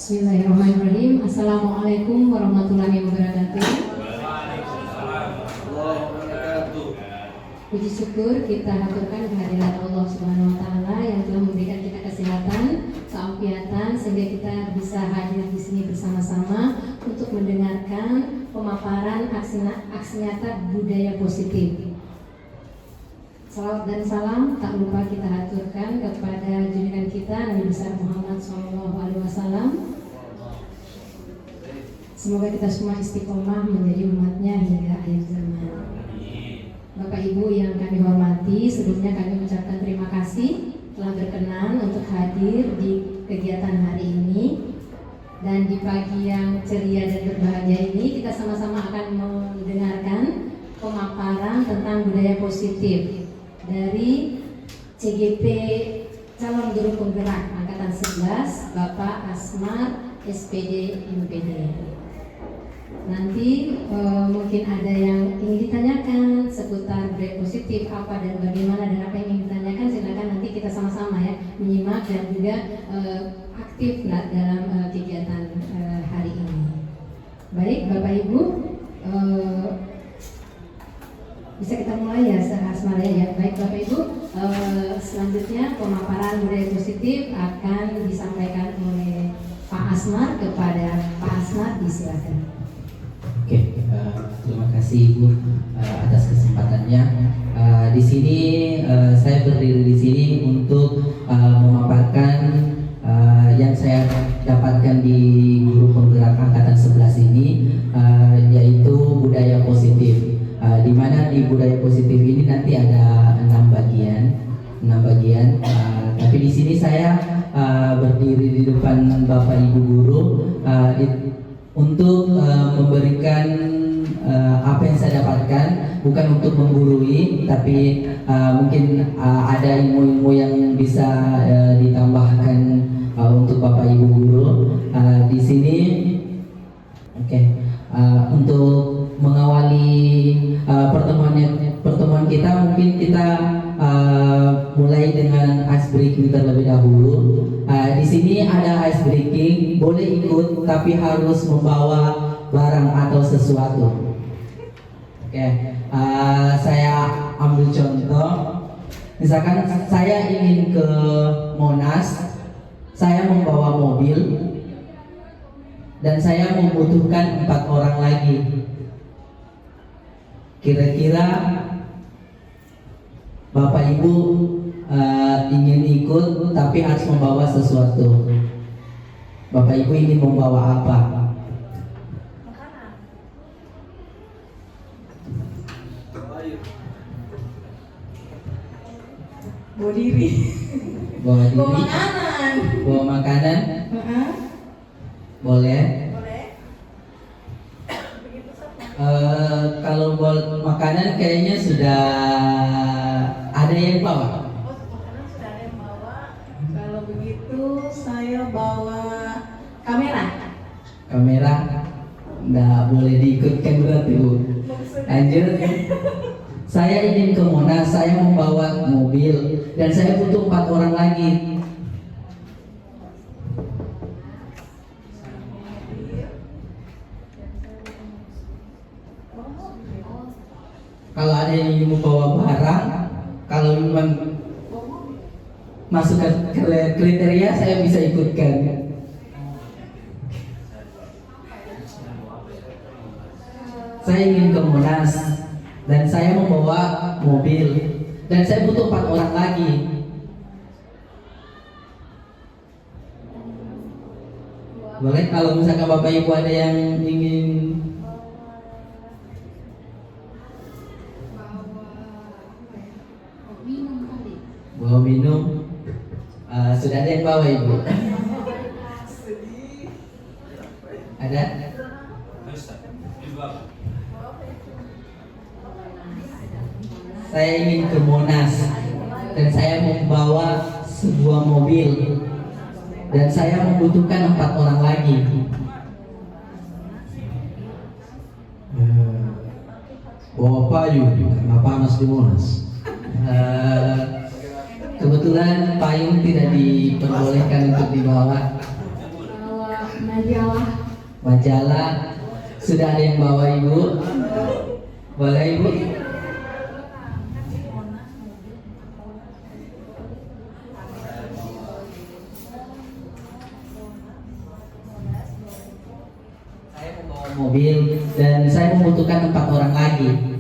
Bismillahirrahmanirrahim. Assalamualaikum warahmatullahi wabarakatuh. Puji syukur kita haturkan kehadiran Allah Subhanahu wa taala yang telah memberikan kita kesehatan, keafiatan sehingga kita bisa hadir di sini bersama-sama untuk mendengarkan pemaparan aksi nyata budaya positif. Salawat dan salam tak lupa kita haturkan kepada junjungan kita Nabi besar Muhammad SAW. Semoga kita semua istiqomah menjadi umatnya hingga akhir zaman. Bapak Ibu yang kami hormati, sebelumnya kami mengucapkan terima kasih telah berkenan untuk hadir di kegiatan hari ini. Dan di pagi yang ceria dan berbahagia ini kita sama-sama akan mendengarkan pemaparan tentang budaya positif dari CGP Calon Guru Penggerak Angkatan 11 Bapak Asmar SPD MPD. Nanti mungkin ada yang ingin ditanyakan seputar budaya positif apa dan bagaimana dan apa yang ingin ditanyakan, silakan nanti kita sama-sama ya menyimak dan juga aktif dalam kegiatan hari ini. Baik Bapak Ibu, bisa kita mulai ya secara asmara ya. Baik Bapak Ibu, selanjutnya pemaparan budaya positif akan disampaikan oleh Pak Asmar kepada Pak Asmar, disilakan. Oke, terima kasih Ibu atas kesempatannya. Di sini saya berdiri di sini untuk memaparkan yang saya dapatkan di Guru Penggerak Angkatan 11 ini, yaitu budaya positif. Di mana di budaya positif ini nanti ada 6 bagian. Tapi di sini saya berdiri di depan Bapak Ibu guru untuk memberikan apa yang saya dapatkan, bukan untuk menggurui, tapi mungkin ada ilmu-ilmu yang bisa ditambahkan untuk Bapak Ibu guru di sini. Untuk mengawali pertemuan kita, mungkin kita mulai dengan ice breaking terlebih dahulu. Di sini ada ice breaking, boleh ikut tapi harus membawa barang atau sesuatu. Saya ambil contoh. Misalkan saya ingin ke Monas, saya membawa mobil dan saya membutuhkan 4 orang lagi. Kira-kira Bapak Ibu ingin ikut tapi harus membawa sesuatu. Bapak Ibu ingin membawa apa? Bawa diri. Bawa diri. Bawa makanan. Bawa makanan. Boleh. Kalau buat makanan kayaknya sudah ada yang bawa. Makanan sudah ada yang bawa. Kalau begitu saya bawa kamera. Kamera nggak boleh diikutkan berarti Bu. Lanjut. Saya ingin ke Monas, saya membawa mobil dan saya butuh 4 orang lagi. Kalau ada yang ingin membawa barang, kalau memang masuk ke kriteria, saya bisa ikutkan. Saya ingin ke Monas dan saya membawa mobil dan saya butuh 4 orang lagi. Boleh kalau misalkan Bapak Ibu ada yang ingin bawa minum, sudah ada yang bawa Ibu? Ada? Saya ingin ke Monas dan saya membawa sebuah mobil dan saya membutuhkan 4 orang lagi. Bawa payung karena panas di Monas. Kebetulan payung tidak diperbolehkan untuk dibawa. Majalah. Majalah. Sudah ada yang bawa Ibu? Boleh Ibu? Saya membawa mobil dan saya membutuhkan 4 orang lagi.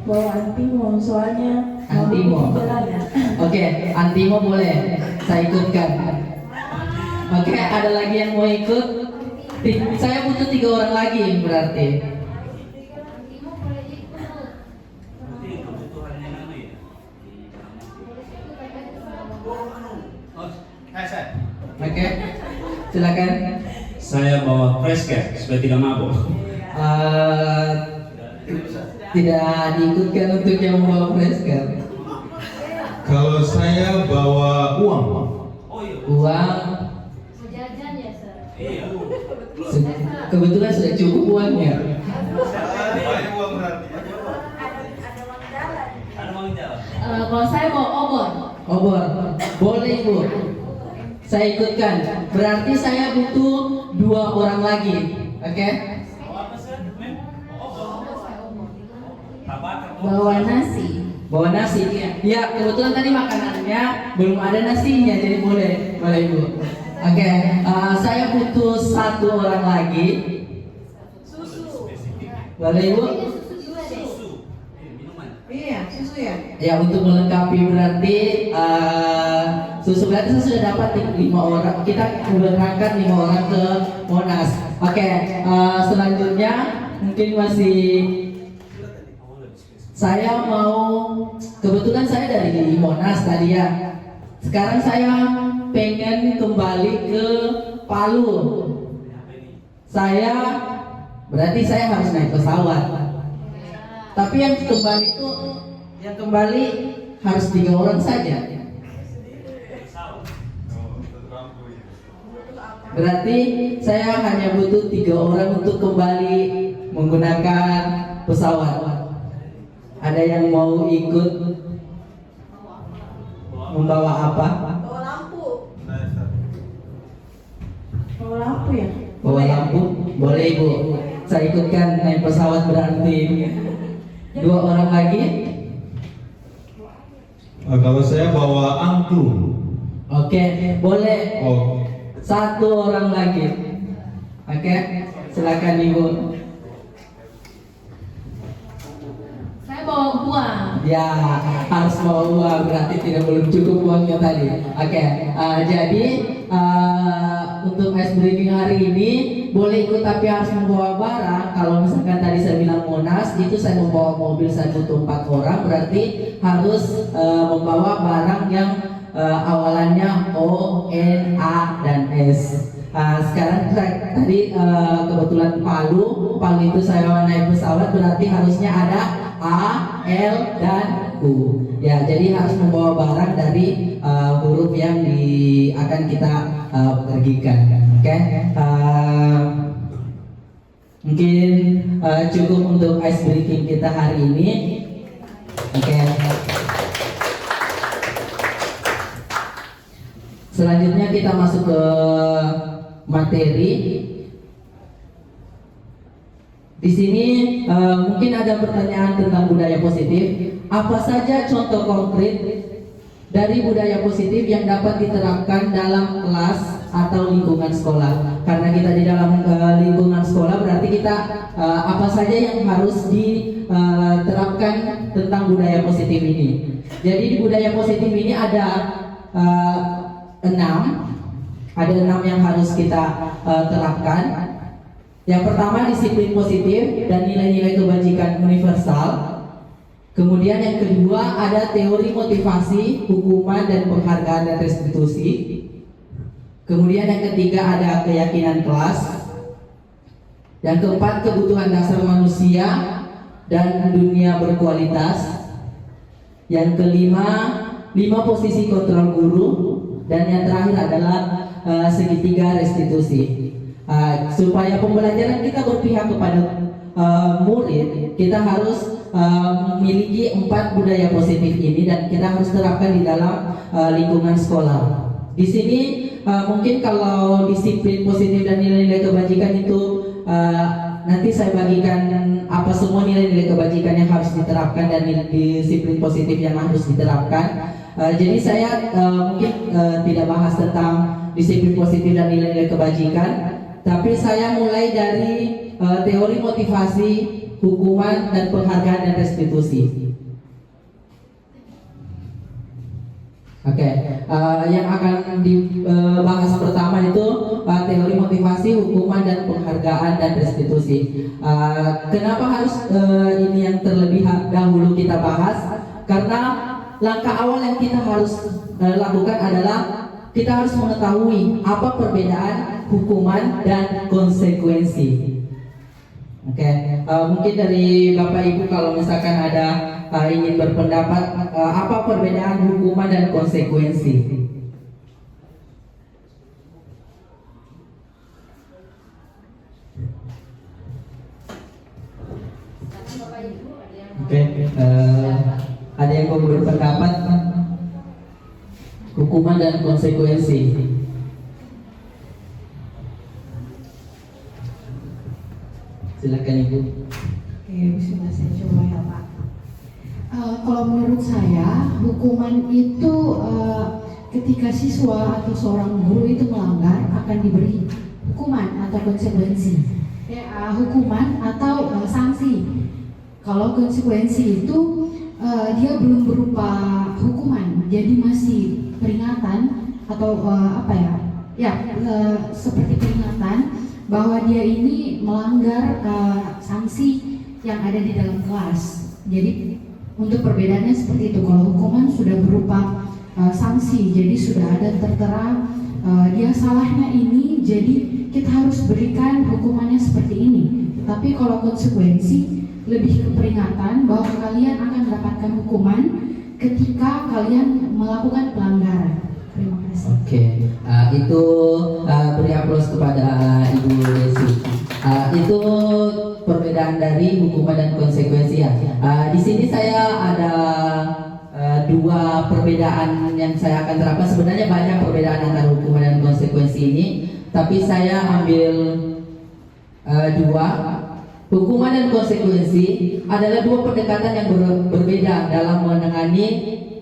Bawa antimo, soalnya Antimo. jalanan. Oke, Antimo boleh, saya ikutkan. Oke, ada lagi yang mau ikut? Saya butuh 3 orang lagi berarti. Oke, silakan. Saya bawa fresh care supaya tidak mabuk. Eh, tidak diikutkan untuk yang membawa fresh kan? Kalau saya bawa uang, Uang Jajan ya, Sir. kebetulan sudah cukup uangnya. Kalau saya bawa obor. Obor, boleh Ibu. Saya ikutkan. Berarti saya butuh 2 orang lagi. Oke? Bawa nasi. Bawa nasi. Ya, kebetulan tadi makanannya belum ada nasinya, jadi boleh Ibu. Oke, saya butuh 1 orang lagi. Boleh Ibu? Iya, susu ya. Ya, untuk melengkapi berarti susu berarti saya sudah dapat 5 orang. Kita berangkat 5 orang ke Monas. Oke, selanjutnya mungkin masih saya mau, kebetulan saya dari Monas tadi ya. Sekarang saya pengen kembali ke Palu. Berarti saya harus naik pesawat. Tapi yang kembali harus 3 orang saja. Berarti saya hanya butuh 3 orang untuk kembali menggunakan pesawat. Ada yang mau ikut membawa apa? Bawa lampu. Bawa lampu ya. Bawa lampu? Boleh Ibu. Saya ikutkan naik pesawat berarti 2 orang lagi. kalau saya bawa angklung. Oke, boleh. Oh, 1 orang lagi. Oke, silakan Ibu. Saya bawa uang. Ya, harus bawa uang, berarti belum cukup uangnya tadi. Oke, jadi untuk ice briefing hari ini boleh ikut tapi harus membawa barang. Kalau misalkan tadi saya bilang Monas, itu saya membawa mobil, saya butuh 4 orang, berarti harus membawa barang yang awalannya O, N, A, dan S. Sekarang tadi kebetulan Palu itu saya naik pesawat, berarti harusnya ada A, L, dan U. Ya, jadi harus membawa barang dari huruf yang akan kita pergikan. Oke, mungkin cukup untuk ice breaking kita hari ini. Oke. Selanjutnya kita masuk ke materi. Di sini mungkin ada pertanyaan tentang budaya positif. Apa saja contoh konkret dari budaya positif yang dapat diterapkan dalam kelas atau lingkungan sekolah? Karena kita di dalam lingkungan sekolah, berarti kita apa saja yang harus diterapkan tentang budaya positif ini. Jadi di budaya positif ini ada 6 yang harus kita terapkan. Yang pertama, disiplin positif dan nilai-nilai kebajikan universal. Kemudian yang kedua ada teori motivasi, hukuman dan penghargaan dan restitusi. Kemudian yang ketiga ada keyakinan kelas. Yang keempat, kebutuhan dasar manusia dan dunia berkualitas. Yang kelima, 5 posisi kontrol guru. Dan yang terakhir adalah segitiga restitusi. Supaya pembelajaran kita berpihak kepada murid, kita harus memiliki 4 budaya positif ini dan kita harus terapkan di dalam lingkungan sekolah. Di sini mungkin kalau disiplin positif dan nilai-nilai kebajikan itu nanti saya bagikan apa semua nilai-nilai kebajikan yang harus diterapkan dan disiplin positif yang harus diterapkan. Jadi saya mungkin tidak bahas tentang disiplin positif dan nilai-nilai kebajikan, tapi saya mulai dari teori motivasi, hukuman, dan penghargaan dan restitusi. Oke, yang akan dibahas pertama itu teori motivasi, hukuman, dan penghargaan dan restitusi. Kenapa harus ini yang terlebih dahulu kita bahas? Karena langkah awal yang kita harus lakukan adalah kita harus mengetahui apa perbedaan hukuman dan konsekuensi. Oke, mungkin dari Bapak Ibu kalau misalkan ada ingin berpendapat apa perbedaan hukuman dan konsekuensi. Oke, ada yang mau berpendapat hukuman dan konsekuensi? Silakan Ibu. Oke, bisa saya coba ya Pak. Kalau menurut saya, hukuman itu ketika siswa atau seorang guru itu melanggar akan diberi hukuman atau konsekuensi. Hukuman atau sanksi. Kalau konsekuensi itu dia belum berupa hukuman, jadi masih peringatan atau seperti peringatan bahwa dia ini melanggar sanksi yang ada di dalam kelas. Jadi untuk perbedaannya seperti itu. Kalau hukuman sudah berupa sanksi, jadi sudah ada tertera dia salahnya ini, jadi kita harus berikan hukumannya seperti ini. Tapi kalau konsekuensi lebih ke peringatan bahwa kalian akan mendapatkan hukuman ketika kalian melakukan pelanggaran. Terima kasih. Oke, itu beri aplaus kepada Ibu Desi. Itu perbedaan dari hukuman dan konsekuensi ya. Di sini saya ada dua perbedaan yang saya akan terapkan. Sebenarnya banyak perbedaan antara hukuman dan konsekuensi ini, tapi saya ambil dua. Hukuman dan konsekuensi adalah dua pendekatan yang berbeda dalam menangani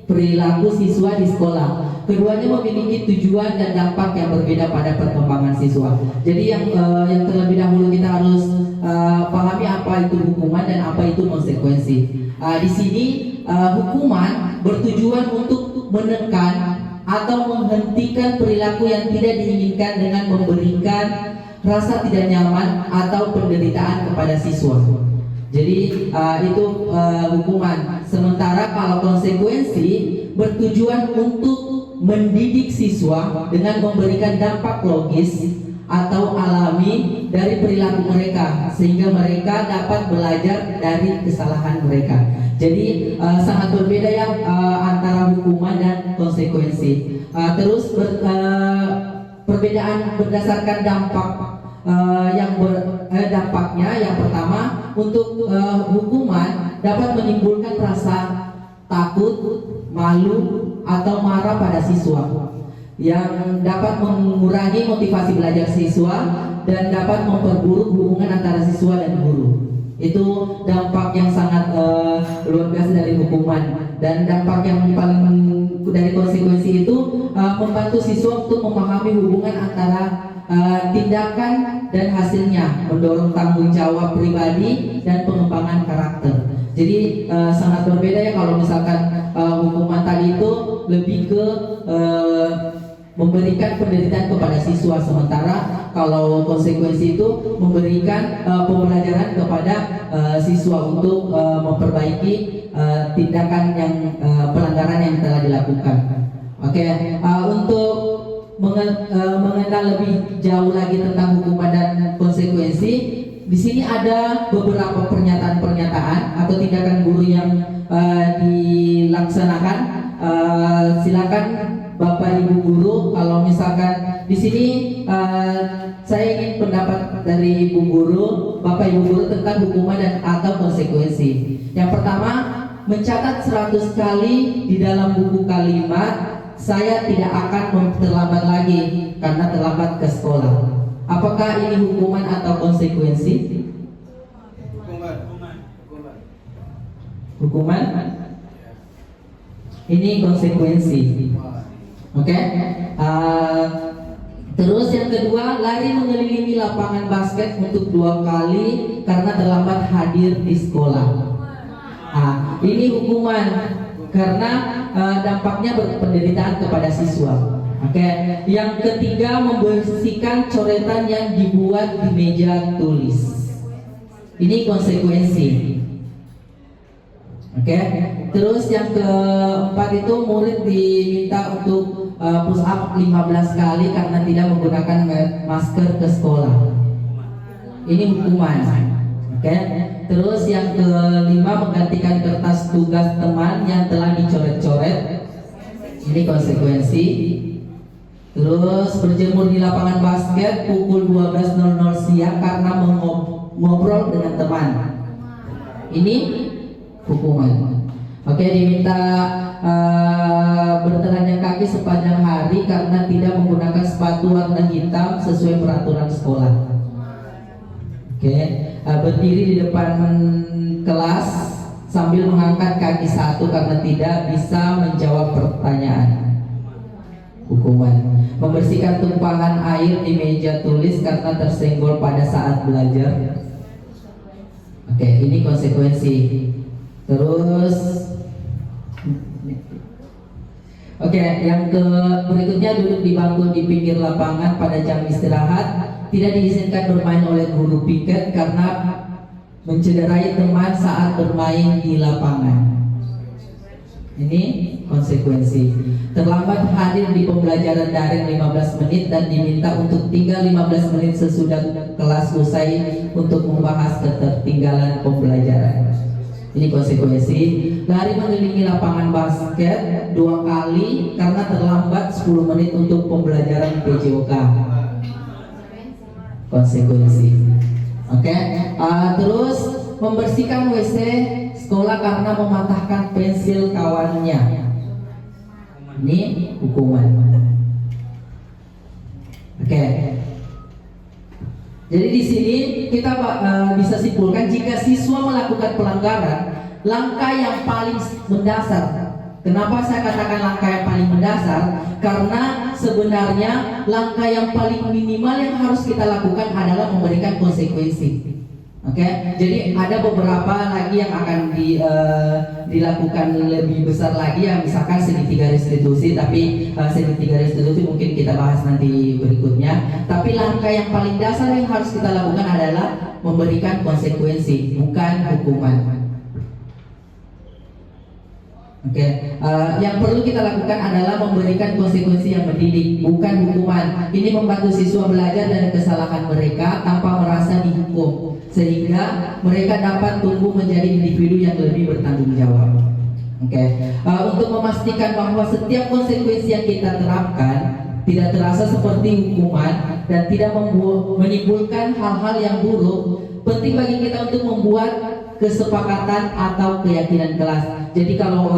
perilaku siswa di sekolah. Keduanya memiliki tujuan dan dampak yang berbeda pada perkembangan siswa. Jadi yang terlebih dahulu kita harus pahami apa itu hukuman dan apa itu konsekuensi. Di sini hukuman bertujuan untuk menekan atau menghentikan perilaku yang tidak diinginkan dengan memberikan rasa tidak nyaman atau penderitaan kepada siswa. Jadi itu hukuman. Sementara kalau konsekuensi bertujuan untuk mendidik siswa dengan memberikan dampak logis atau alami dari perilaku mereka, sehingga mereka dapat belajar dari kesalahan mereka. Jadi sangat berbeda ya antara hukuman dan konsekuensi. Perbedaan berdasarkan dampak dampaknya. Yang pertama, untuk hukuman dapat menimbulkan rasa takut, malu, atau marah pada siswa, yang dapat mengurangi motivasi belajar siswa dan dapat memperburuk hubungan antara siswa dan guru. Itu dampak yang sangat luar biasa dari hukuman. Dan dampak yang paling dari konsekuensi itu membantu siswa untuk memahami hubungan antara tindakan dan hasilnya, mendorong tanggung jawab pribadi dan pengembangan karakter. Jadi sangat berbeda ya kalau misalkan hukuman tadi itu lebih ke memberikan penderitaan kepada siswa, sementara kalau konsekuensi itu memberikan pembelajaran kepada siswa untuk memperbaiki tindakan yang pelanggaran yang telah dilakukan. Oke, untuk mengenal lebih jauh lagi tentang hukuman dan konsekuensi, di sini ada beberapa pernyataan-pernyataan atau tindakan guru yang dilaksanakan. Silakan Bapak Ibu guru, kalau misalkan di sini saya ingin pendapat dari Ibu guru, Bapak Ibu guru tentang hukuman dan atau konsekuensi. Yang pertama, mencatat 100 kali di dalam buku kalimat saya tidak akan terlambat lagi karena terlambat ke sekolah. Apakah ini hukuman atau konsekuensi? Hukuman. Ini konsekuensi. Oke. Terus yang kedua, lari mengelilingi lapangan basket untuk 2 kali karena terlambat hadir di sekolah. Ini hukuman karena dampaknya penderitaan kepada siswa. Oke. Yang ketiga, membersihkan coretan yang dibuat di meja tulis. Ini konsekuensi. Oke. Terus yang keempat itu murid diminta untuk push up 15 kali karena tidak menggunakan masker ke sekolah. Ini hukuman. Oke. Terus yang kelima, menggantikan kertas tugas teman yang telah dicoret-coret. Ini konsekuensi. Terus berjemur di lapangan basket pukul 12.00 siang karena ngobrol dengan teman. Ini hukuman. Oke, diminta bertelanjang kaki sepanjang hari karena tidak menggunakan sepatu warna hitam sesuai peraturan sekolah. Oke, berdiri di depan kelas sambil mengangkat kaki satu karena tidak bisa menjawab pertanyaan. Hukuman. Membersihkan tumpahan air di meja tulis karena tersenggol pada saat belajar. Oke, ini konsekuensi. Terus yang berikutnya, duduk di bangku di pinggir lapangan pada jam istirahat. Tidak diizinkan bermain oleh guru piket karena mencederai teman saat bermain di lapangan. Ini konsekuensi. Terlambat hadir di pembelajaran daring 15 menit dan diminta untuk tinggal 15 menit sesudah kelas usai untuk membahas ketertinggalan pembelajaran. Ini konsekuensi. Lari mengelilingi lapangan basket 2 kali karena terlambat 10 menit untuk pembelajaran PJOK. Konsekuensi. Oke. Terus membersihkan WC sekolah karena mematahkan pensil kawannya. Ini hukuman. Oke. Jadi di sini kita bisa simpulkan, jika siswa melakukan pelanggaran, langkah yang paling mendasar. Kenapa saya katakan langkah yang paling mendasar? Karena sebenarnya langkah yang paling minimal yang harus kita lakukan adalah memberikan konsekuensi. Oke, jadi ada beberapa lagi yang akan dilakukan lebih besar lagi, ya, misalkan segitiga restitusi, tapi segitiga restitusi mungkin kita bahas nanti berikutnya. Tapi langkah yang paling dasar yang harus kita lakukan adalah memberikan konsekuensi, bukan hukuman. Oke, yang perlu kita lakukan adalah memberikan konsekuensi yang mendidik, bukan hukuman. Ini membantu siswa belajar dari kesalahan mereka tanpa merasa dihukum, sehingga mereka dapat tumbuh menjadi individu yang lebih bertanggung jawab. Oke, untuk memastikan bahwa setiap konsekuensi yang kita terapkan tidak terasa seperti hukuman dan tidak menimbulkan hal-hal yang buruk, penting bagi kita untuk membuat kesepakatan atau keyakinan kelas. Jadi kalau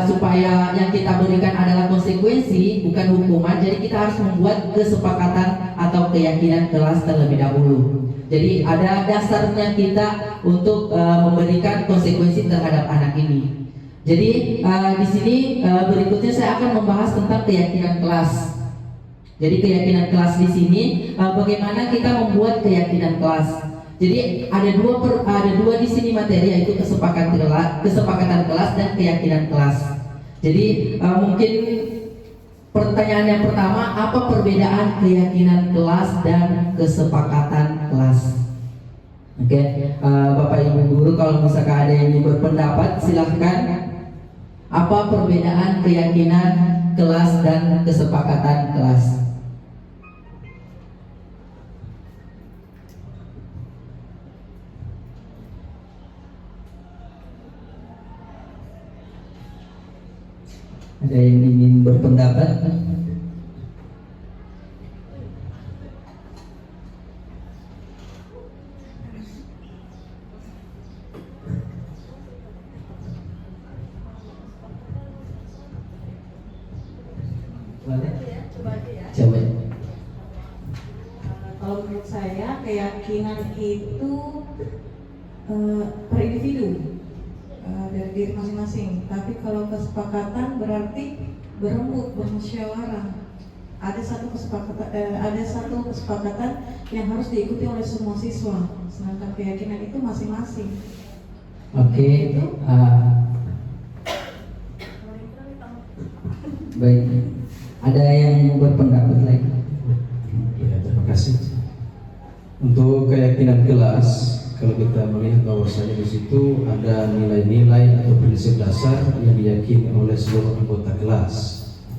supaya yang kita berikan adalah konsekuensi bukan hukuman, jadi kita harus membuat kesepakatan atau keyakinan kelas terlebih dahulu. Jadi ada dasarnya kita untuk memberikan konsekuensi terhadap anak ini. Jadi di sini berikutnya saya akan membahas tentang keyakinan kelas. Jadi keyakinan kelas di sini, bagaimana kita membuat keyakinan kelas. Jadi ada dua di sini materi, yaitu kesepakatan kelas dan keyakinan kelas. Jadi mungkin pertanyaan yang pertama, apa perbedaan keyakinan kelas dan kesepakatan kelas? Oke, Bapak Ibu guru, kalau misalkan ada yang ingin berpendapat, silahkan. Apa perbedaan keyakinan kelas dan kesepakatan kelas? Ada yang ingin berpendapat? Boleh? Coba aja ya. Coba. Kalau menurut saya keyakinan itu per individu dari diri masing-masing. Tapi kalau kesepakatan berarti berembuk, bermusyawarah. Ada satu kesepakatan yang harus diikuti oleh semua siswa. Sedangkan keyakinan itu masing-masing. Oke. Baik. Ada yang berpendapat lagi? Ya, terima kasih. Untuk keyakinan kelas, kalau kita melihat bahwasanya di situ ada nilai-nilai atau prinsip dasar yang diyakini oleh seluruh anggota kelas.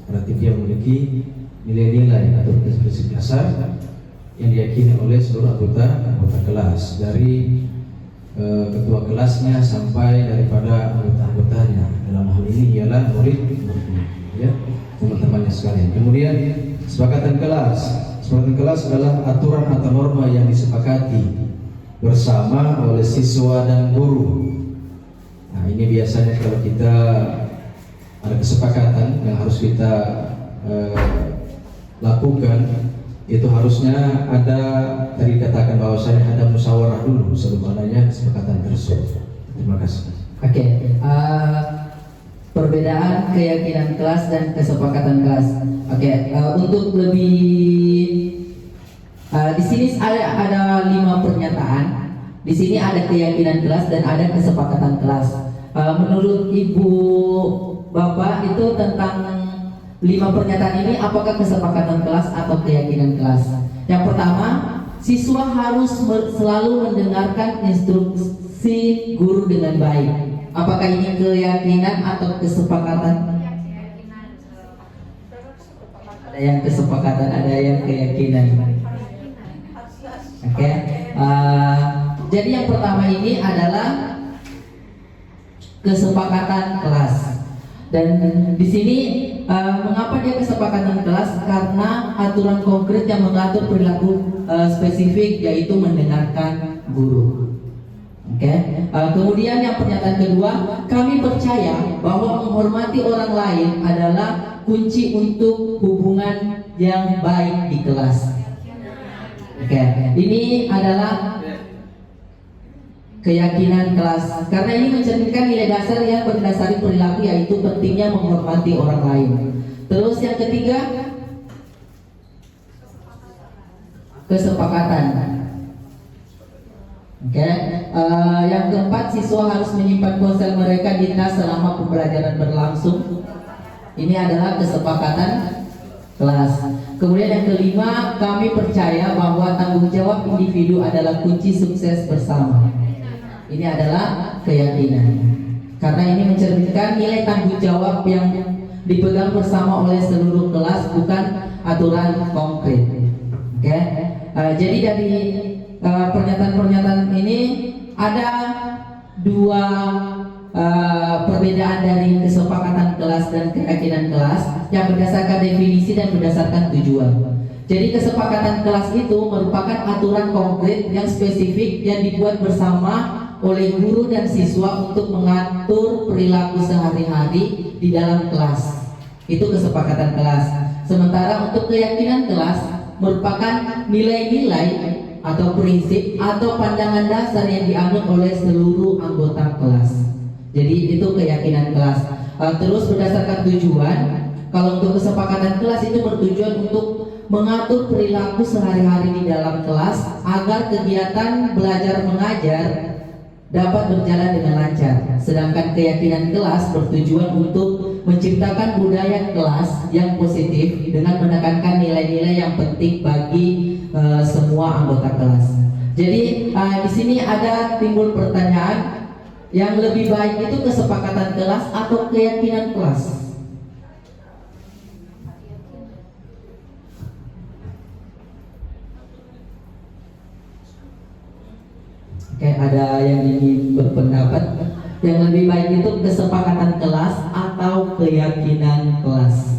Berarti dia memiliki nilai-nilai atau prinsip dasar yang diyakini oleh seluruh anggota kelas, dari ketua kelasnya sampai daripada anggota-anggotanya. Dalam hal ini ialah murid-muridnya, ya, teman-temannya sekalian. Kemudian kesepakatan kelas. Kesepakatan kelas adalah aturan atau norma yang disepakati bersama oleh siswa dan guru. Nah, ini biasanya kalau kita ada kesepakatan yang harus kita lakukan, itu harusnya ada, tadi dikatakan bahwasanya ada musyawarah dulu sebelum adanya kesepakatan tersebut. Terima kasih. Oke. Perbedaan keyakinan kelas dan kesepakatan kelas. Oke. Untuk lebih di sini ada 5 pernyataan. Di sini ada keyakinan kelas dan ada kesepakatan kelas. Menurut Ibu Bapak itu tentang 5 pernyataan ini, apakah kesepakatan kelas atau keyakinan kelas? Yang pertama, siswa harus selalu mendengarkan instruksi guru dengan baik. Apakah ini keyakinan atau kesepakatan? Ada yang kesepakatan, ada yang keyakinan. Oke. Jadi yang pertama ini adalah kesepakatan kelas. Dan di sini mengapa dia kesepakatan kelas? Karena aturan konkret yang mengatur perilaku spesifik, yaitu mendengarkan guru. Oke. Kemudian yang pernyataan kedua, kami percaya bahwa menghormati orang lain adalah kunci untuk hubungan yang baik di kelas. Oke. Ini adalah keyakinan kelas, karena ini mencerminkan nilai dasar yang berdasari perilaku, yaitu pentingnya menghormati orang lain. Terus yang ketiga, kesepakatan. Oke. Yang keempat, siswa harus menyimpan ponsel mereka di tas selama pembelajaran berlangsung. Ini adalah kesepakatan kelas. Kemudian yang kelima, kami percaya bahwa tanggung jawab individu adalah kunci sukses bersama. Ini adalah keyakinan, karena ini mencerminkan nilai tanggung jawab yang dipegang bersama oleh seluruh kelas, bukan aturan konkret. Oke. Jadi dari pernyataan-pernyataan ini ada 2 perbedaan dari kesepakatan kelas dan keyakinan kelas yang berdasarkan definisi dan berdasarkan tujuan. Jadi kesepakatan kelas itu merupakan aturan konkret yang spesifik yang dibuat bersama oleh guru dan siswa untuk mengatur perilaku sehari-hari di dalam kelas. Itu kesepakatan kelas. Sementara untuk keyakinan kelas merupakan nilai-nilai atau prinsip atau pandangan dasar yang dianut oleh seluruh anggota kelas. Jadi itu keyakinan kelas. Terus berdasarkan tujuan, kalau untuk kesepakatan kelas itu bertujuan untuk mengatur perilaku sehari-hari di dalam kelas agar kegiatan belajar mengajar dapat berjalan dengan lancar. Sedangkan keyakinan kelas bertujuan untuk menciptakan budaya kelas yang positif dengan menekankan nilai-nilai yang penting bagi semua anggota kelas. Jadi di sini ada timbul pertanyaan, yang lebih baik itu kesepakatan kelas atau keyakinan kelas? Oke, ada yang ingin berpendapat, yang lebih baik itu kesepakatan kelas atau keyakinan kelas?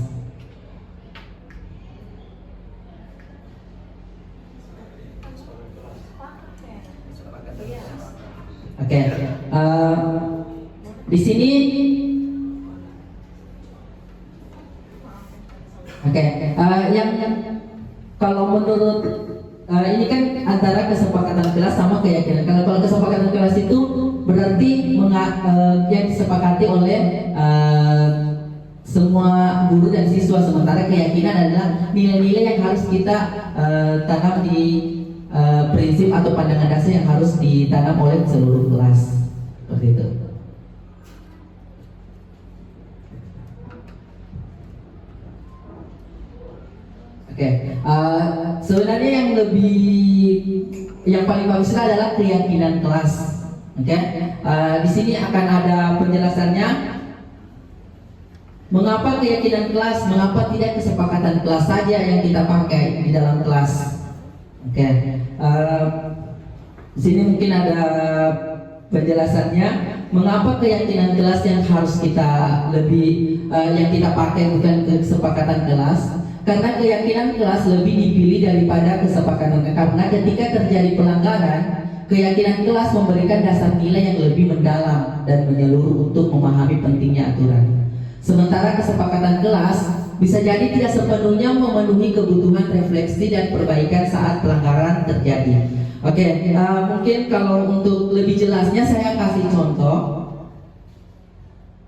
Oke, di sini, oke, yang kalau menurut ini kan antara kesepakatan kelas sama keyakinan. Kalau kesepakatan kelas itu berarti yang disepakati oleh semua guru dan siswa, sementara keyakinan adalah nilai-nilai yang harus kita tanam di prinsip atau pandangan dasar yang harus ditanam oleh seluruh kelas. Seperti itu. Oke, sebenarnya yang paling bagus adalah keyakinan kelas. Oke, di sini akan ada penjelasannya. Mengapa keyakinan kelas? Mengapa tidak kesepakatan kelas saja yang kita pakai di dalam kelas? Oke, di sini mungkin ada penjelasannya. Mengapa keyakinan kelas yang harus kita yang kita pakai bukan kesepakatan kelas? Karena keyakinan kelas lebih dipilih daripada kesepakatan. Karena ketika terjadi pelanggaran, keyakinan kelas memberikan dasar nilai yang lebih mendalam dan menyeluruh untuk memahami pentingnya aturan. Sementara kesepakatan kelas bisa jadi tidak sepenuhnya memenuhi kebutuhan refleksi dan perbaikan saat pelanggaran terjadi. Oke, mungkin kalau untuk lebih jelasnya saya kasih contoh.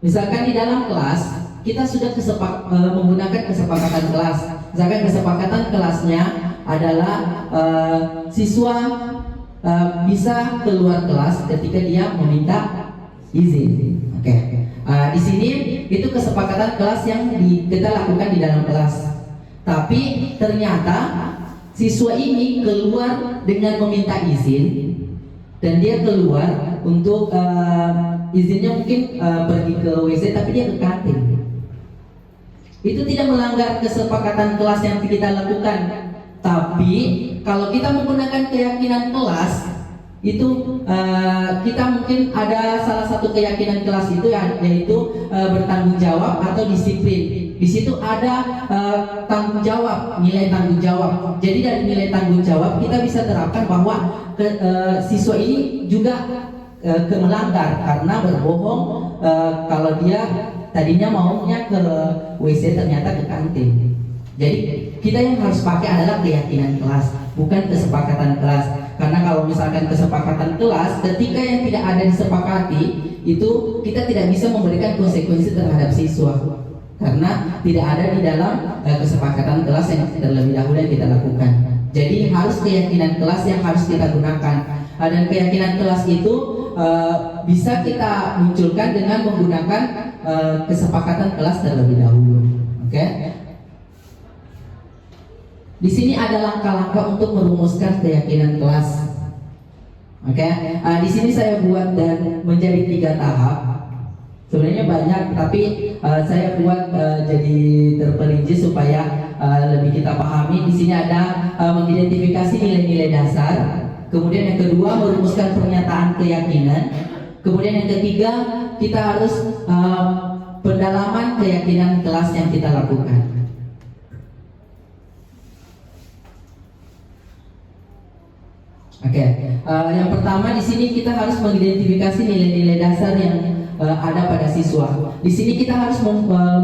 Misalkan di dalam kelas kita sudah menggunakan kesepakatan kelas. Misalkan kesepakatan kelasnya adalah siswa bisa keluar kelas ketika dia meminta izin. Oke. Di sini itu kesepakatan kelas yang kita lakukan di dalam kelas. Tapi ternyata siswa ini keluar dengan meminta izin dan dia keluar untuk izinnya mungkin pergi ke WC, tapi dia ke kantin. Itu tidak melanggar kesepakatan kelas yang kita lakukan. Tapi kalau kita menggunakan keyakinan kelas itu kita mungkin ada salah satu keyakinan kelas itu yaitu bertanggung jawab atau disiplin. Di situ ada tanggung jawab, nilai tanggung jawab. Jadi dari nilai tanggung jawab kita bisa terapkan bahwa siswa ini juga melanggar karena berbohong kalau dia tadinya maunya ke WC ternyata ke kantin. Jadi kita yang harus pakai adalah keyakinan kelas, bukan kesepakatan kelas. Karena kalau misalkan kesepakatan kelas, ketika yang tidak ada disepakati, itu kita tidak bisa memberikan konsekuensi terhadap siswa. Karena tidak ada di dalam kesepakatan kelas yang terlebih dahulu yang kita lakukan. Jadi harus keyakinan kelas yang harus kita gunakan. Dan keyakinan kelas itu bisa kita munculkan dengan menggunakan kesepakatan kelas terlebih dahulu. Oke? Di sini ada langkah-langkah untuk merumuskan keyakinan kelas. Oke? Di sini saya buat dan menjadi 3 tahap. Sebenarnya banyak, tapi saya buat jadi terperinci supaya lebih kita pahami. Di sini ada mengidentifikasi nilai-nilai dasar. Kemudian yang kedua, merumuskan pernyataan keyakinan. Kemudian yang ketiga, kita harus pendalaman keyakinan kelas yang kita lakukan. Oke, yang pertama di sini kita harus mengidentifikasi nilai-nilai dasar yang ada pada siswa. Di sini kita harus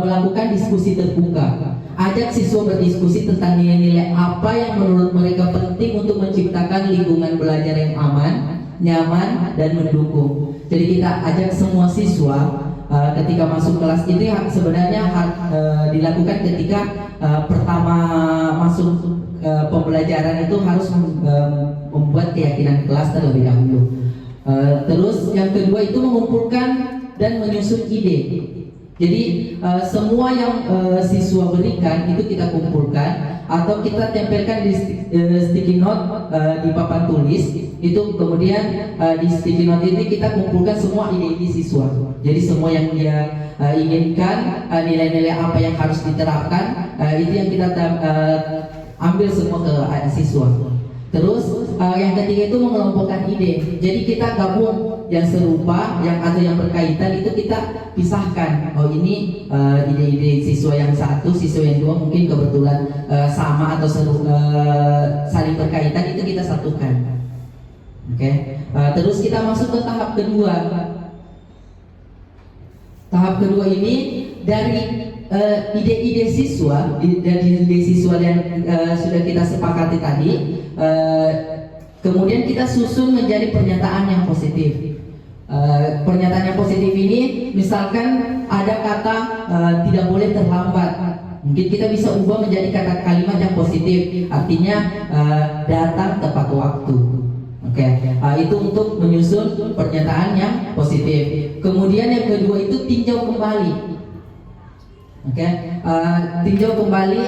melakukan diskusi terbuka. Ajak siswa berdiskusi tentang nilai-nilai apa yang menurut mereka penting untuk menciptakan lingkungan belajar yang aman, nyaman, dan mendukung. Jadi kita ajak semua siswa ketika masuk kelas itu sebenarnya dilakukan ketika pertama masuk pembelajaran itu harus membuat keyakinan kelas terlebih dahulu. Terus yang kedua itu mengumpulkan dan menyusun ide. Jadi semua yang siswa berikan itu kita kumpulkan atau kita tempelkan di sticky note di papan tulis. Itu kemudian di sticky note ini kita kumpulkan semua ide-ide siswa. Jadi semua yang dia inginkan, nilai-nilai apa yang harus diterapkan, itu yang kita ambil semua ke siswa. Terus yang ketiga itu mengelompokkan ide. Jadi kita gabung yang serupa, atau yang berkaitan itu kita pisahkan. Oh ini ide-ide siswa yang satu, siswa yang dua mungkin kebetulan sama atau saling berkaitan, itu kita satukan. Oke. Terus kita masuk ke tahap kedua. Tahap kedua ini dari ide-ide siswa dari ide siswa yang sudah kita sepakati tadi, kemudian kita susun menjadi pernyataan yang positif. Pernyataan yang positif ini misalkan ada kata tidak boleh terlambat, mungkin kita bisa ubah menjadi kata kalimat yang positif, artinya datang tepat waktu. Oke, itu untuk menyusun pernyataan yang positif. Kemudian yang kedua itu tinjau kembali. Oke, tinjau kembali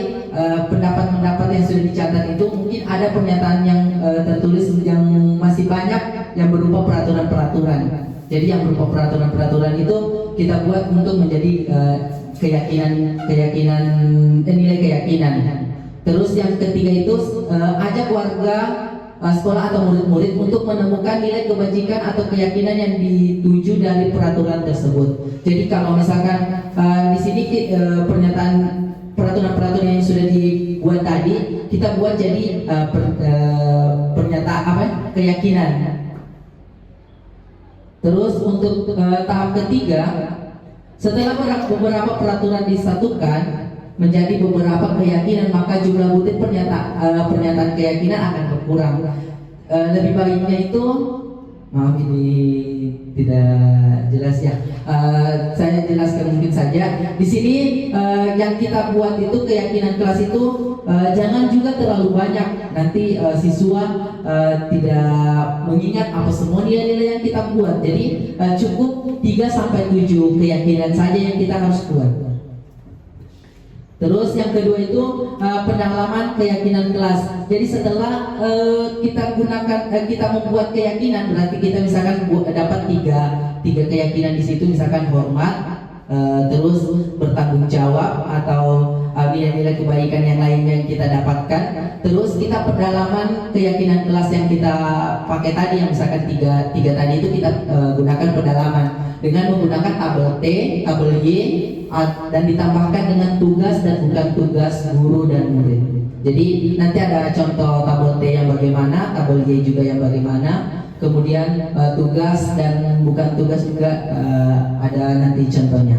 pendapat-pendapat yang sudah dicatat itu. Mungkin ada pernyataan yang tertulis yang masih banyak yang berupa peraturan-peraturan. Jadi yang berupa peraturan-peraturan itu kita buat untuk menjadi nilai keyakinan. Terus yang ketiga itu ajak warga sekolah atau murid-murid untuk menemukan nilai kebajikan atau keyakinan yang dituju dari peraturan tersebut. Jadi kalau misalkan di sini peraturan-peraturan yang sudah dibuat tadi kita buat jadi pernyataan keyakinan. Terus untuk tahap ketiga, setelah beberapa peraturan disatukan menjadi beberapa keyakinan, maka jumlah butir pernyataan keyakinan akan berkurang. Lebih baiknya itu, maaf ini tidak jelas ya. Saya jelaskan mungkin saja. Di sini yang kita buat itu keyakinan kelas itu jangan juga terlalu banyak. Nanti siswa tidak mengingat apa semua nilai-nilai yang kita buat. Jadi cukup 3-7 keyakinan saja yang kita harus buat. Terus yang kedua itu pendalaman keyakinan kelas. Jadi setelah kita membuat keyakinan, berarti kita misalkan dapat tiga keyakinan di situ, misalkan hormat, terus bertanggung jawab atau nilai-nilai kebaikan yang lainnya yang kita dapatkan. Terus kita pendalaman keyakinan kelas yang kita pakai tadi, yang misalkan tiga tadi itu kita gunakan pendalaman dengan menggunakan tabel T, tabel Y, dan ditambahkan dengan tugas dan bukan tugas guru dan murid. Jadi nanti ada contoh tabel T yang bagaimana, tabel Y juga yang bagaimana, kemudian tugas dan bukan tugas juga ada nanti contohnya.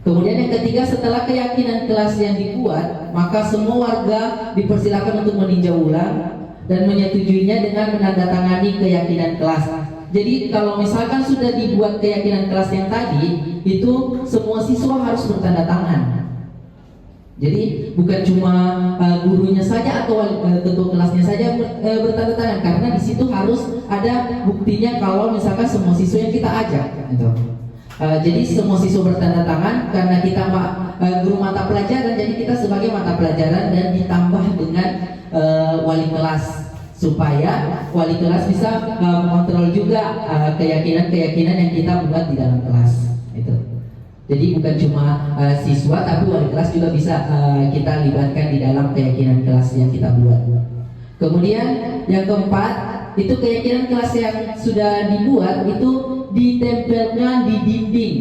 Kemudian yang ketiga, setelah keyakinan kelas yang dibuat, maka semua warga dipersilakan untuk meninjau ulang dan menyetujuinya dengan menandatangani keyakinan kelas. Jadi kalau misalkan sudah dibuat keyakinan kelas yang tadi, itu semua siswa harus bertanda tangan. Jadi bukan cuma gurunya saja atau ketua kelasnya saja bertanda tangan, karena di situ harus ada buktinya kalau misalkan semua siswa yang kita ajak. Gitu. Jadi semua siswa bertanda tangan karena kita guru mata pelajaran, jadi kita sebagai mata pelajaran dan ditambah dengan wali kelas, supaya wali kelas bisa mengontrol juga keyakinan-keyakinan yang kita buat di dalam kelas. Itu. Jadi bukan cuma siswa, tapi wali kelas juga bisa kita libatkan di dalam keyakinan kelas yang kita buat. Kemudian yang keempat, itu keyakinan kelas yang sudah dibuat itu ditempelkan di dinding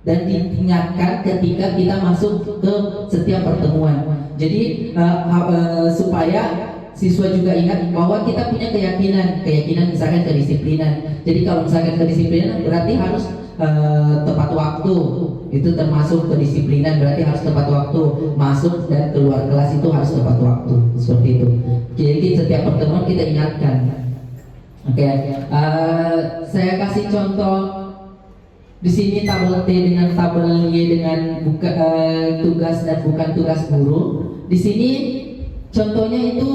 dan diingatkan ketika kita masuk ke setiap pertemuan. Jadi supaya siswa juga ingat bahwa kita punya keyakinan misalkan kedisiplinan. Jadi kalau misalkan kedisiplinan berarti harus tepat waktu, itu termasuk kedisiplinan, berarti harus tepat waktu masuk dan keluar kelas, itu harus tepat waktu, seperti itu. Jadi setiap pertemuan kita ingatkan. Oke, saya kasih contoh di sini tabel T dengan tabel Y dengan tugas dan bukan tugas guru. Di sini contohnya itu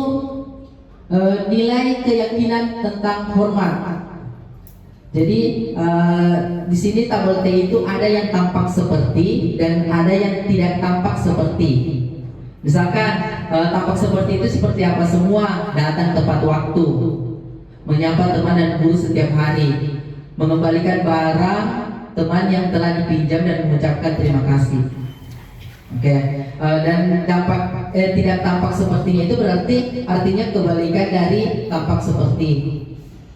nilai keyakinan tentang hormat. Jadi di sini tabel T itu ada yang tampak seperti dan ada yang tidak tampak seperti. Misalkan tampak seperti itu seperti apa? Semua datang tepat waktu, menyapa teman dan guru setiap hari, mengembalikan barang teman yang telah dipinjam dan mengucapkan terima kasih. Oke, dan tidak tampak sepertinya itu berarti artinya kebalikan dari tampak seperti.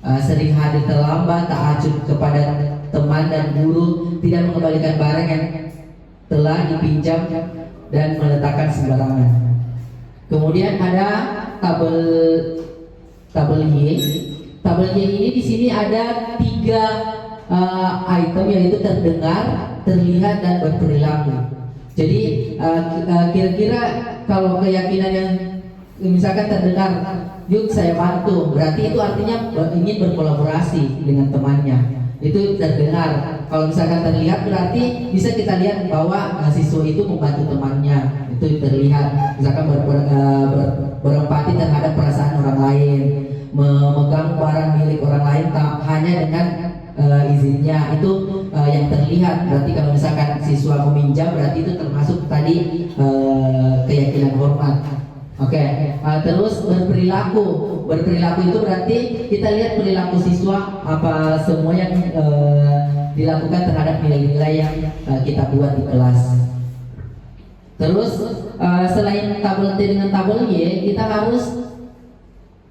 Sering hadir terlambat, tak acuh kepada teman dan guru, tidak mengembalikan barang yang telah dipinjam dan meletakkan sembarangan. Kemudian ada tabel Y. Tabel Y ini di sini ada 3 item, yaitu terdengar, terlihat, dan berperilaku. Jadi kira-kira kalau keyakinan yang misalkan terdengar, yuk saya bantu, berarti itu artinya ingin berkolaborasi dengan temannya. Itu terdengar. Kalau misalkan terlihat, berarti bisa kita lihat bahwa siswa itu membantu temannya. Itu terlihat. Misalkan berempati terhadap perasaan orang lain, memegang barang milik orang lain hanya dengan izinnya, itu yang terlihat. Berarti kalau misalkan siswa meminjam, berarti itu termasuk tadi keyakinan hormat. Oke, terus berperilaku itu berarti kita lihat perilaku siswa apa semua yang dilakukan terhadap nilai-nilai yang kita buat di kelas. Terus selain tabel T dengan tabel Y, kita harus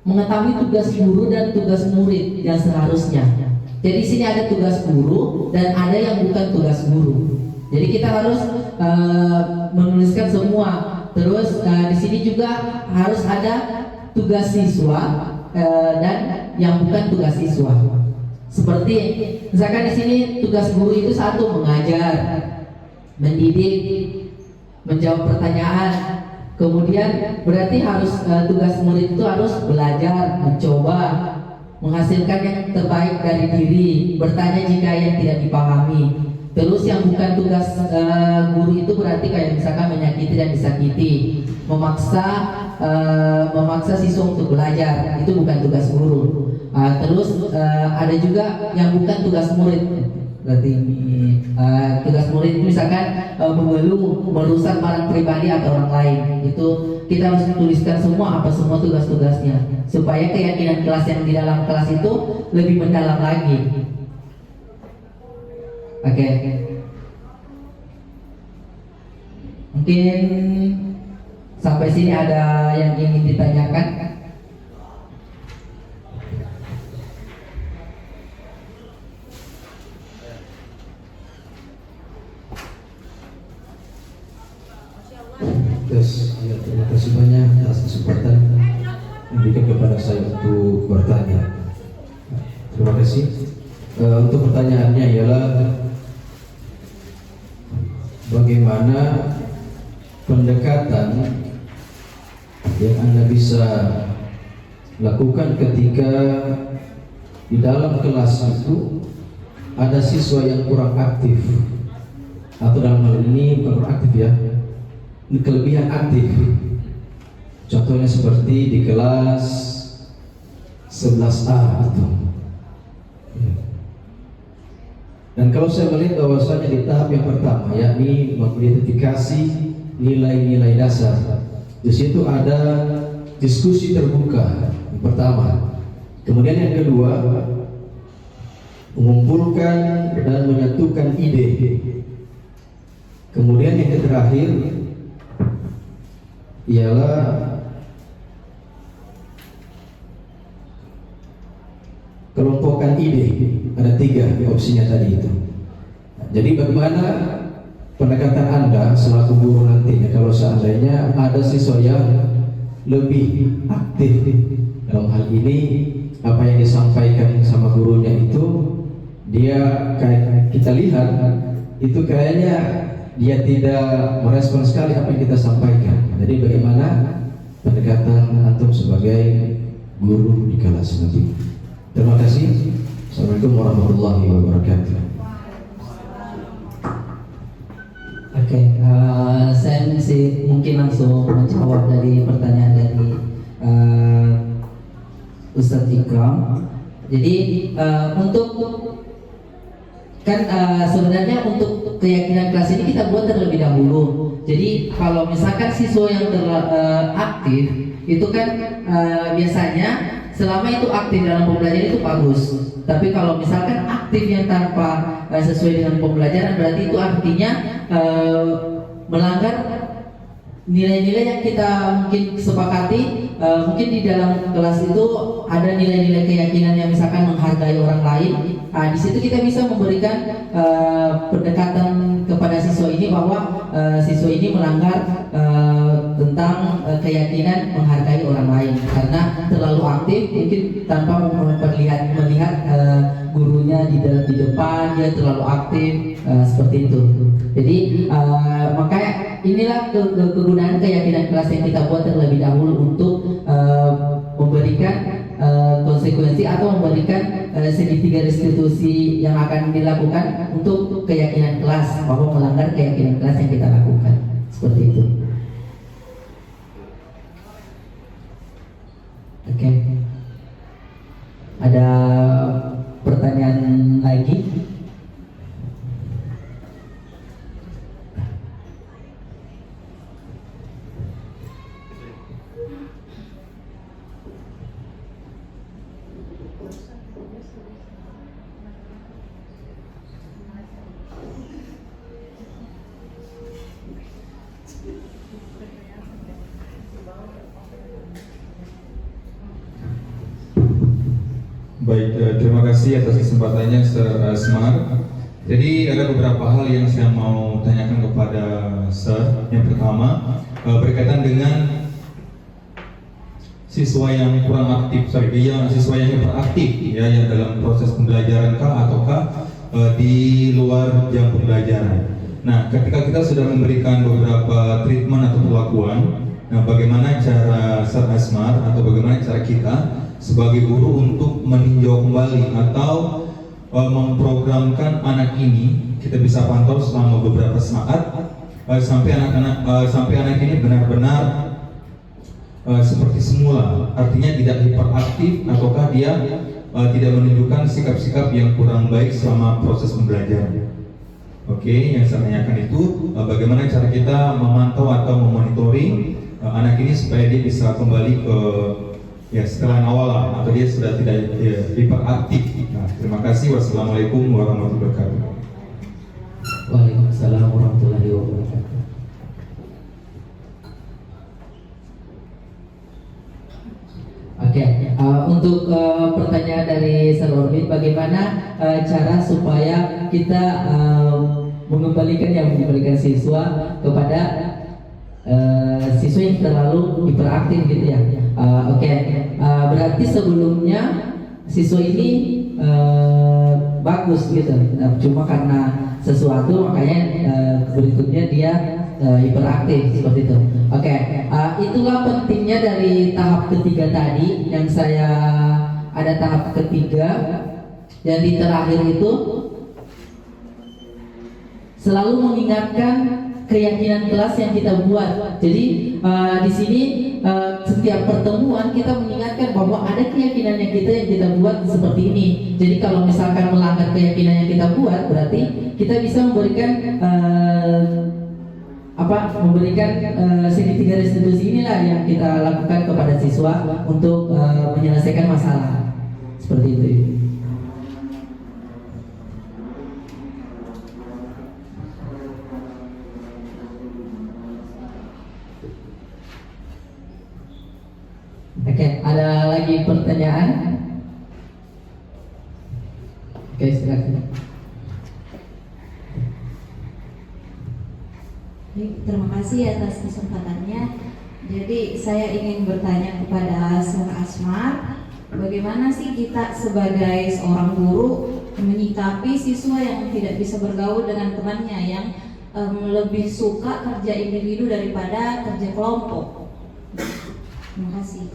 mengetahui tugas guru dan tugas murid yang seharusnya. Jadi di sini ada tugas guru dan ada yang bukan tugas guru. Jadi kita harus menuliskan semua. Terus di sini juga harus ada tugas siswa dan yang bukan tugas siswa. Seperti misalkan di sini tugas guru itu satu, mengajar, mendidik, menjawab pertanyaan. Kemudian berarti harus tugas murid itu harus belajar, mencoba, menghasilkan yang terbaik dari diri, bertanya jika yang tidak dipahami. Terus yang bukan tugas guru itu berarti kayak misalkan menyakiti dan disakiti, memaksa siswa untuk belajar, itu bukan tugas guru. Terus ada juga yang bukan tugas murid. Berarti tugas murid itu misalkan mengeluh, merusak barang pribadi atau orang lain. Itu kita harus tuliskan semua apa semua tugas-tugasnya supaya keyakinan kelas yang di dalam kelas itu lebih mendalam lagi. Oke. Mungkin sampai sini ada yang ingin ditanyakan? Ya, terima kasih banyak atas kesempatan yang diberikan kepada saya untuk bertanya. Terima kasih. Untuk pertanyaannya ialah bagaimana pendekatan yang Anda bisa lakukan ketika di dalam kelas itu ada siswa yang kurang aktif, atau dalam hal ini bukan kurang aktif ya, kelebihan aktif. Contohnya seperti di kelas 11A itu. Dan kalau saya melihat bahwasanya di tahap yang pertama, yakni mengidentifikasi nilai-nilai dasar, di situ ada diskusi terbuka yang pertama. Kemudian yang kedua, mengumpulkan dan menyatukan ide. Kemudian yang terakhir ialah kelompokan ide. Ada 3 opsinya tadi itu. Jadi bagaimana pendekatan Anda selaku guru nantinya kalau seandainya ada siswa yang lebih aktif dalam hal ini, apa yang disampaikan sama gurunya itu dia kayak kita lihat itu kayaknya dia tidak merespon sekali apa yang kita sampaikan. Jadi bagaimana pendekatan antum sebagai guru di kelas nanti? Terima kasih. Assalamualaikum warahmatullahi wabarakatuh. Oke, saya mungkin langsung menjawab dari pertanyaan dari Ustadz Ikram. Jadi untuk kan sebenarnya untuk keyakinan kelas ini kita buat terlebih dahulu. Jadi kalau misalkan siswa yang aktif itu kan biasanya selama itu aktif dalam pembelajaran itu bagus. Tapi kalau misalkan aktif yang tanpa sesuai dengan pembelajaran, berarti itu artinya melanggar nilai-nilai yang kita mungkin sepakati. Mungkin di dalam kelas itu ada nilai-nilai keyakinan yang misalkan menghargai orang lain. Di situ kita bisa memberikan pendekatan kepada siswa ini bahwa siswa ini melanggar tentang keyakinan menghargai orang lain karena terlalu aktif, mungkin tanpa melihat gurunya gurunya di depan dia terlalu aktif, seperti itu. Jadi makanya inilah kegunaan keyakinan kelas yang kita buat terlebih dahulu untuk memberikan konsekuensi atau memberikan segitiga restitusi yang akan dilakukan untuk keyakinan kelas bahwa melanggar keyakinan kelas yang kita lakukan, seperti itu. Oke. Ada pertanyaan lagi? Baik, terima kasih atas kesempatannya Sir Asmar. Jadi ada beberapa hal yang saya mau tanyakan kepada Sir. Yang pertama berkaitan dengan siswa yang kurang aktif, siswa yang hiperaktif ya, yang dalam proses pembelajaran kah ataukah di luar jam pembelajaran. Nah, ketika kita sudah memberikan beberapa treatment atau perlakuan, nah bagaimana cara Sir Asmar atau bagaimana cara kita sebagai guru untuk meninjau kembali atau memprogramkan anak ini, kita bisa pantau selama beberapa saat sampai anak ini benar-benar seperti semula, artinya tidak hiperaktif ataukah dia tidak menunjukkan sikap-sikap yang kurang baik selama proses pembelajaran. Oke, yang saya tanyakan itu bagaimana cara kita memantau atau memonitoring anak ini supaya dia bisa kembali ke setelah awal atau dia sudah tidak hiperaktif. Nah, terima kasih. Wassalamualaikum warahmatullahi wabarakatuh. Waalaikumsalam warahmatullahi wabarakatuh. Oke, untuk pertanyaan dari Sir Orbit, bagaimana cara supaya kita mengembalikan siswa kepada siswa yang terlalu hiperaktif gitu ya. Berarti sebelumnya siswa ini bagus gitu, cuma karena sesuatu makanya berikutnya dia hiperaktif seperti itu. Itulah pentingnya dari tahap ketiga tadi yang saya ada tahap ketiga yang di terakhir itu selalu mengingatkan keyakinan kelas yang kita buat. Jadi di sini setiap pertemuan kita mengingatkan bahwa ada keyakinan yang kita buat seperti ini. Jadi kalau misalkan melanggar keyakinan yang kita buat, berarti kita bisa memberikan segitiga restitusi inilah yang kita lakukan kepada siswa untuk menyelesaikan masalah seperti itu. Ada lagi pertanyaan? Silakan. Terima kasih atas kesempatannya. Jadi saya ingin bertanya kepada Sir Asmar, bagaimana sih kita sebagai seorang guru menyikapi siswa yang tidak bisa bergaul dengan temannya, yang lebih suka kerja individu daripada kerja kelompok? Terima kasih.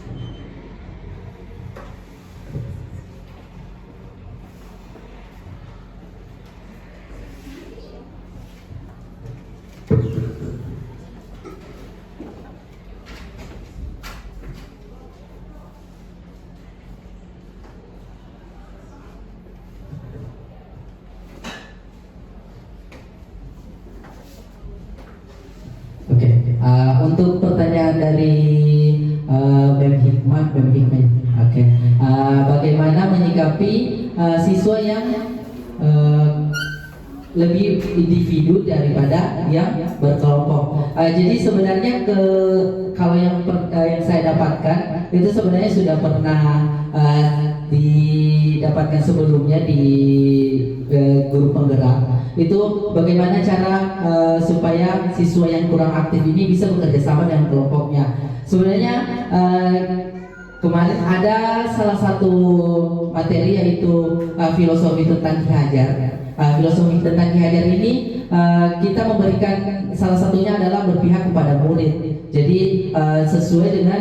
Untuk pertanyaan dari BEM Hikmah. Bagaimana menyikapi siswa yang lebih individu daripada yang berkelompok. Jadi sebenarnya kalau yang saya dapatkan itu sebenarnya sudah pernah didapatkan sebelumnya di guru penggerak. Itu bagaimana cara supaya siswa yang kurang aktif ini bisa bekerja sama dengan kelompoknya. Sebenarnya kemarin ada salah satu materi yaitu filosofi tentang Ki Hajar. Filosofi tentang Ki Hajar ini kita memberikan salah satunya adalah berpihak kepada murid. Jadi sesuai dengan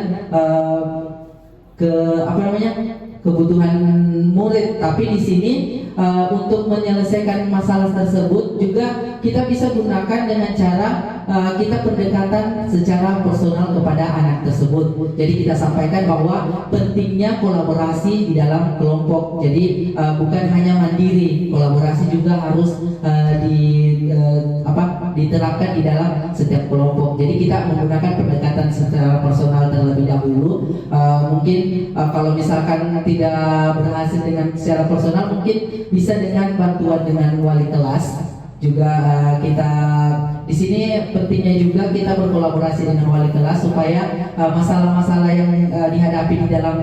kebutuhan murid. Tapi di sini untuk menyelesaikan masalah tersebut juga kita bisa gunakan dengan cara kita pendekatan secara personal kepada anak tersebut. Jadi kita sampaikan bahwa pentingnya kolaborasi di dalam kelompok. Jadi bukan hanya mandiri, kolaborasi juga harus diterapkan di dalam setiap kelompok. Jadi kita menggunakan pendekatan secara personal terlebih dahulu. Mungkin kalau misalkan tidak berhasil dengan secara personal, mungkin bisa dengan bantuan dengan wali kelas. Juga kita di sini pentingnya juga kita berkolaborasi dengan wali kelas supaya masalah-masalah yang dihadapi di dalam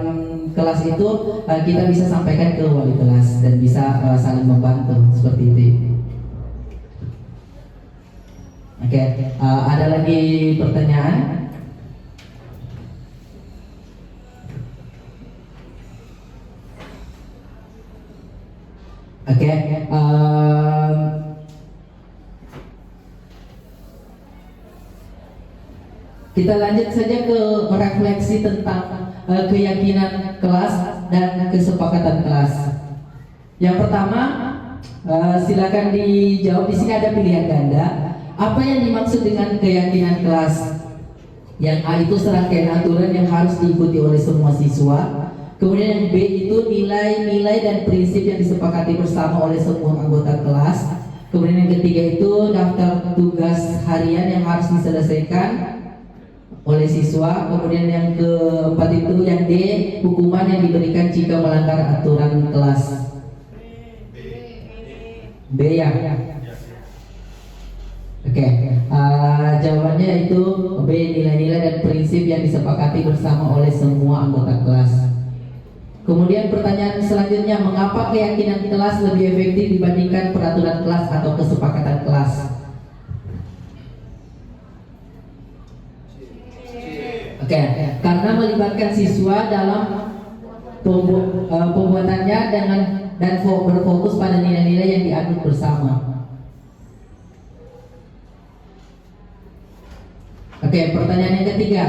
kelas itu kita bisa sampaikan ke wali kelas dan bisa saling membantu seperti itu. Oke, ada lagi pertanyaan? Oke, kita lanjut saja ke refleksi tentang keyakinan kelas dan kesepakatan kelas. Yang pertama, silakan dijawab. Di sini ada pilihan ganda. Apa yang dimaksud dengan keyakinan kelas? Yang A itu serangkaian aturan yang harus diikuti oleh semua siswa. Kemudian yang B itu nilai-nilai dan prinsip yang disepakati bersama oleh semua anggota kelas. Kemudian yang ketiga itu daftar tugas harian yang harus diselesaikan oleh siswa. Kemudian yang keempat itu yang D, hukuman yang diberikan jika melanggar aturan kelas. B ya. Oke, jawabannya itu B, nilai-nilai dan prinsip yang disepakati bersama oleh semua anggota kelas. Kemudian pertanyaan selanjutnya, mengapa keyakinan kelas lebih efektif dibandingkan peraturan kelas atau kesepakatan kelas? Oke, karena melibatkan siswa dalam pembuatannya dan berfokus pada nilai-nilai yang dianut bersama. Oke, pertanyaan yang ketiga.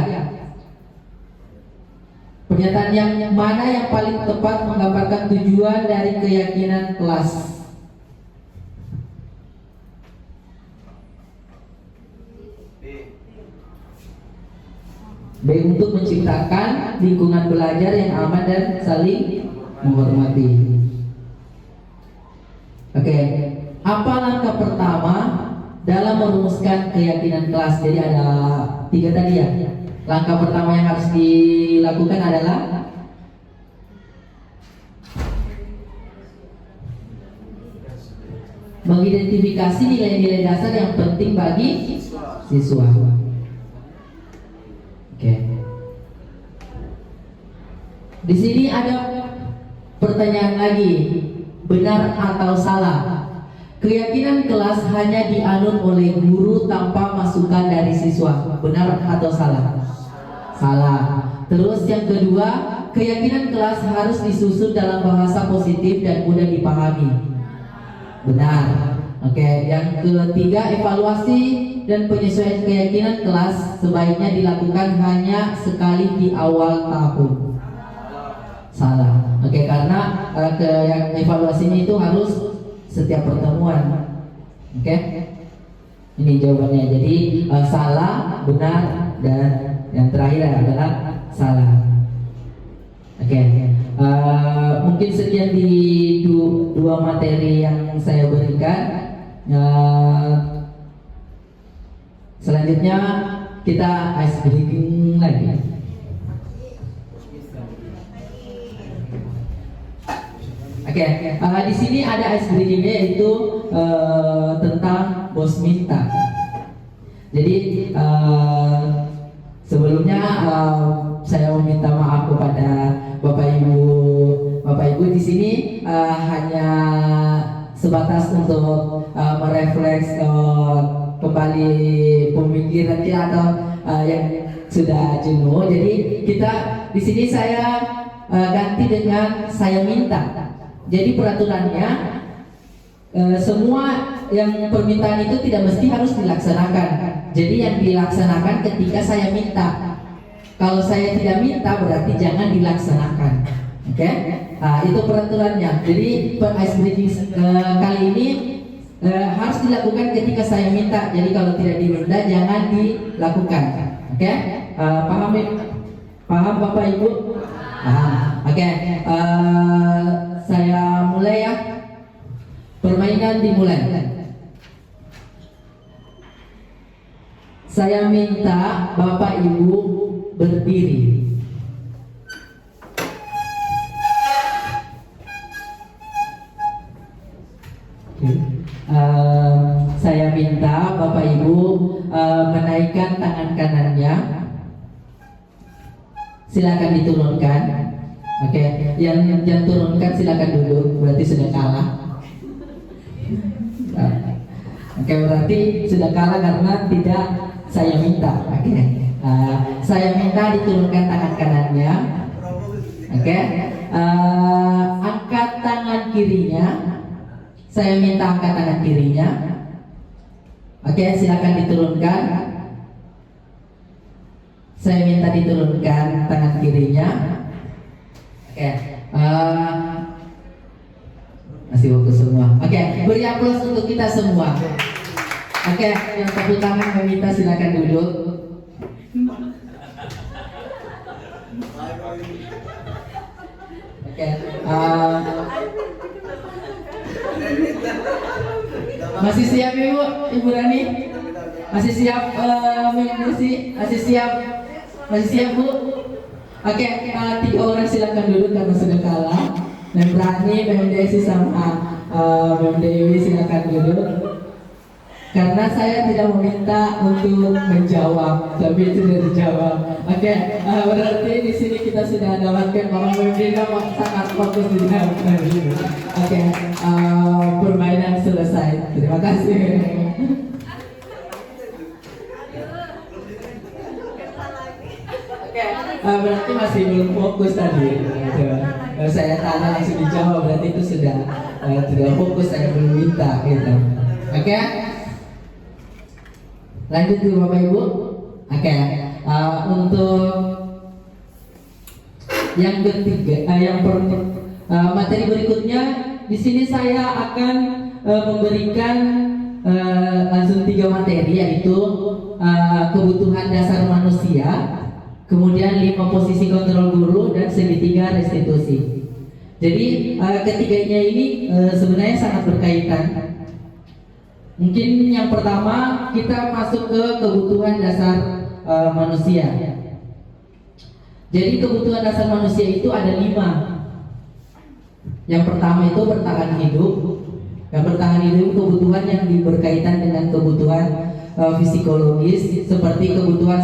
Pernyataan yang mana yang paling tepat menggambarkan tujuan dari keyakinan kelas? B, untuk menciptakan lingkungan belajar yang aman dan saling menghormati. Oke, apa langkah pertama dalam merumuskan keyakinan kelas? Jadi ada 3 tadi ya. Langkah pertama yang harus dilakukan adalah mengidentifikasi nilai-nilai dasar yang penting bagi siswa. Oke. Di sini ada pertanyaan lagi, benar atau salah? Keyakinan kelas hanya dianut oleh guru tanpa masukan dari siswa. Benar atau salah? Salah. Terus yang kedua, keyakinan kelas harus disusun dalam bahasa positif dan mudah dipahami. Benar. Oke, yang ketiga, evaluasi dan penyesuaian keyakinan kelas sebaiknya dilakukan hanya sekali di awal tahun. Salah. Oke, karena evaluasinya itu harus setiap pertemuan. Oke, ini jawabannya. Jadi salah, benar, dan yang terakhir adalah salah. Oke, mungkin sekian di dua materi yang saya berikan. Selanjutnya kita ice breaking lagi. Oke, di sini ada ice breakingnya, yaitu tentang bos minta. Jadi sebelumnya saya meminta maaf kepada Bapak Ibu di sini, hanya sebatas untuk merefleks kembali pemikiran kita, atau yang sudah jenuh. Jadi kita di sini saya ganti dengan saya minta. Jadi peraturannya semua yang permintaan itu tidak mesti harus dilaksanakan. Jadi yang dilaksanakan ketika saya minta. Kalau saya tidak minta berarti jangan dilaksanakan. Oke? Itu peraturannya. Jadi ice breaking kali ini harus dilakukan ketika saya minta. Jadi kalau tidak diminta jangan dilakukan. Oke? Paham Bapak Ibu? Oke. Saya mulai ya. Permainan dimulai. Saya minta Bapak Ibu berdiri. Saya minta Bapak Ibu menaikkan tangan kanannya. Silakan diturunkan. Oke, yang turunkan silakan duduk. Berarti sudah kalah. Oke, berarti sudah kalah karena tidak saya minta. Oke, saya minta diturunkan tangan kanannya. Oke, angkat tangan kirinya. Saya minta angkat tangan kirinya. Oke, silakan diturunkan. Saya minta diturunkan tangan kirinya. Oke, masih fokus semua. Oke, beri aplaus untuk kita semua. Oke, yang tepuk tangan meminta silakan duduk. Oke, masih siap Ibu Rani? Masih siap mengisi? Masih siap Bu? Oke, 3 orang silakan duduk karena sudah kalah. Mem Rani, Mem Desi sama Mem Dewi silakan duduk. Karena saya tidak meminta untuk menjawab, tapi sudah dijawab. Oke, berarti di sini kita sudah dapatkan bahwa Mem Dewi sangat fokus di dalam. Oke, permainan selesai. Terima kasih. Berarti masih belum fokus tadi. Saya tanya langsung dijawab, berarti itu sudah tidak fokus, saya belum minta gitu. Oke, lanjut dulu Bapak Ibu. Oke, untuk yang ketiga, materi berikutnya di sini saya akan memberikan langsung 3 materi, yaitu kebutuhan dasar manusia, kemudian 5 posisi kontrol guru, dan segitiga restitusi. Jadi ketiganya ini sebenarnya sangat berkaitan. Mungkin yang pertama kita masuk ke kebutuhan dasar manusia. Jadi kebutuhan dasar manusia itu ada 5. Yang pertama itu bertahan hidup. Yang bertahan hidup kebutuhan yang berkaitan dengan kebutuhan psikologis, seperti kebutuhan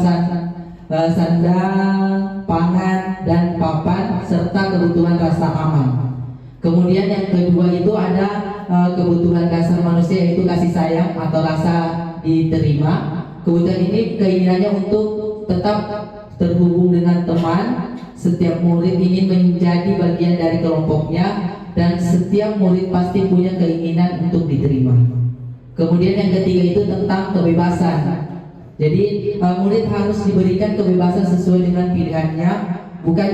sandang, pangan, dan papan, serta kebutuhan rasa aman. Kemudian yang kedua itu ada kebutuhan dasar manusia, yaitu kasih sayang atau rasa diterima. Kebutuhan ini keinginannya untuk tetap terhubung dengan teman. Setiap murid ingin menjadi bagian dari kelompoknya, dan setiap murid pasti punya keinginan untuk diterima. Kemudian yang ketiga itu tentang kebebasan. Jadi murid harus diberikan kebebasan sesuai dengan pilihannya, bukan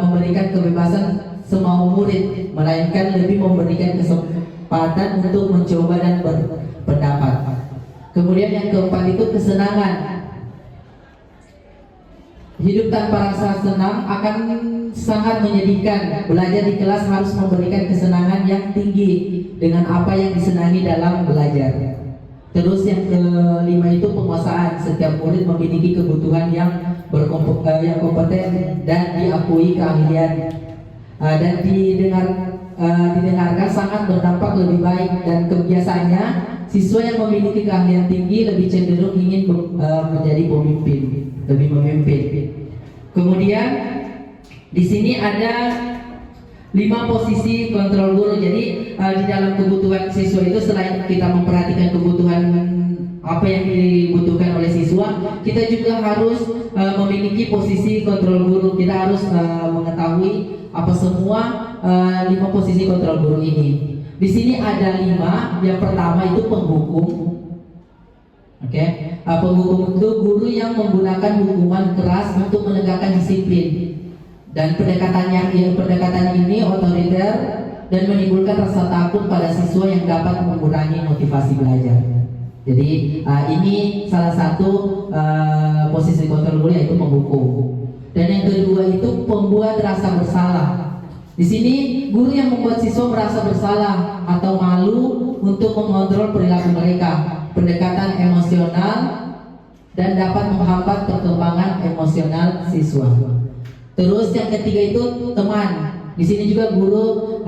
memberikan kebebasan semau murid, melainkan lebih memberikan kesempatan untuk mencoba dan berpendapat. Kemudian yang keempat itu kesenangan. Hidup tanpa rasa senang akan sangat menyedihkan. Belajar di kelas harus memberikan kesenangan yang tinggi dengan apa yang disenangi dalam belajar. Terus yang kelima itu penguasaan. Setiap murid memiliki kebutuhan yang kompeten dan diakui keahlian, dan didengarkan sangat berdampak lebih baik. Dan kebiasaannya siswa yang memiliki keahlian tinggi lebih cenderung ingin menjadi pemimpin, lebih memimpin. Kemudian di sini ada 5 posisi kontrol guru. Jadi di dalam kebutuhan siswa itu, selain kita memperhatikan kebutuhan apa yang dibutuhkan oleh siswa, kita juga harus memiliki posisi kontrol guru. Kita harus mengetahui apa semua 5 posisi kontrol guru ini. Di sini ada 5. Yang pertama itu penghukum. Oke, penghukum itu guru yang menggunakan hukuman keras untuk menegakkan disiplin. Dan pendekatan ini otoriter dan menimbulkan rasa takut pada siswa yang dapat mengurangi motivasi belajar. Jadi ini salah satu posisi kontrol guru, yaitu menghukum. Dan yang kedua itu pembuat rasa bersalah. Di sini guru yang membuat siswa merasa bersalah atau malu untuk mengontrol perilaku mereka, pendekatan emosional dan dapat menghambat perkembangan emosional siswa. Terus yang ketiga itu teman. Di sini juga guru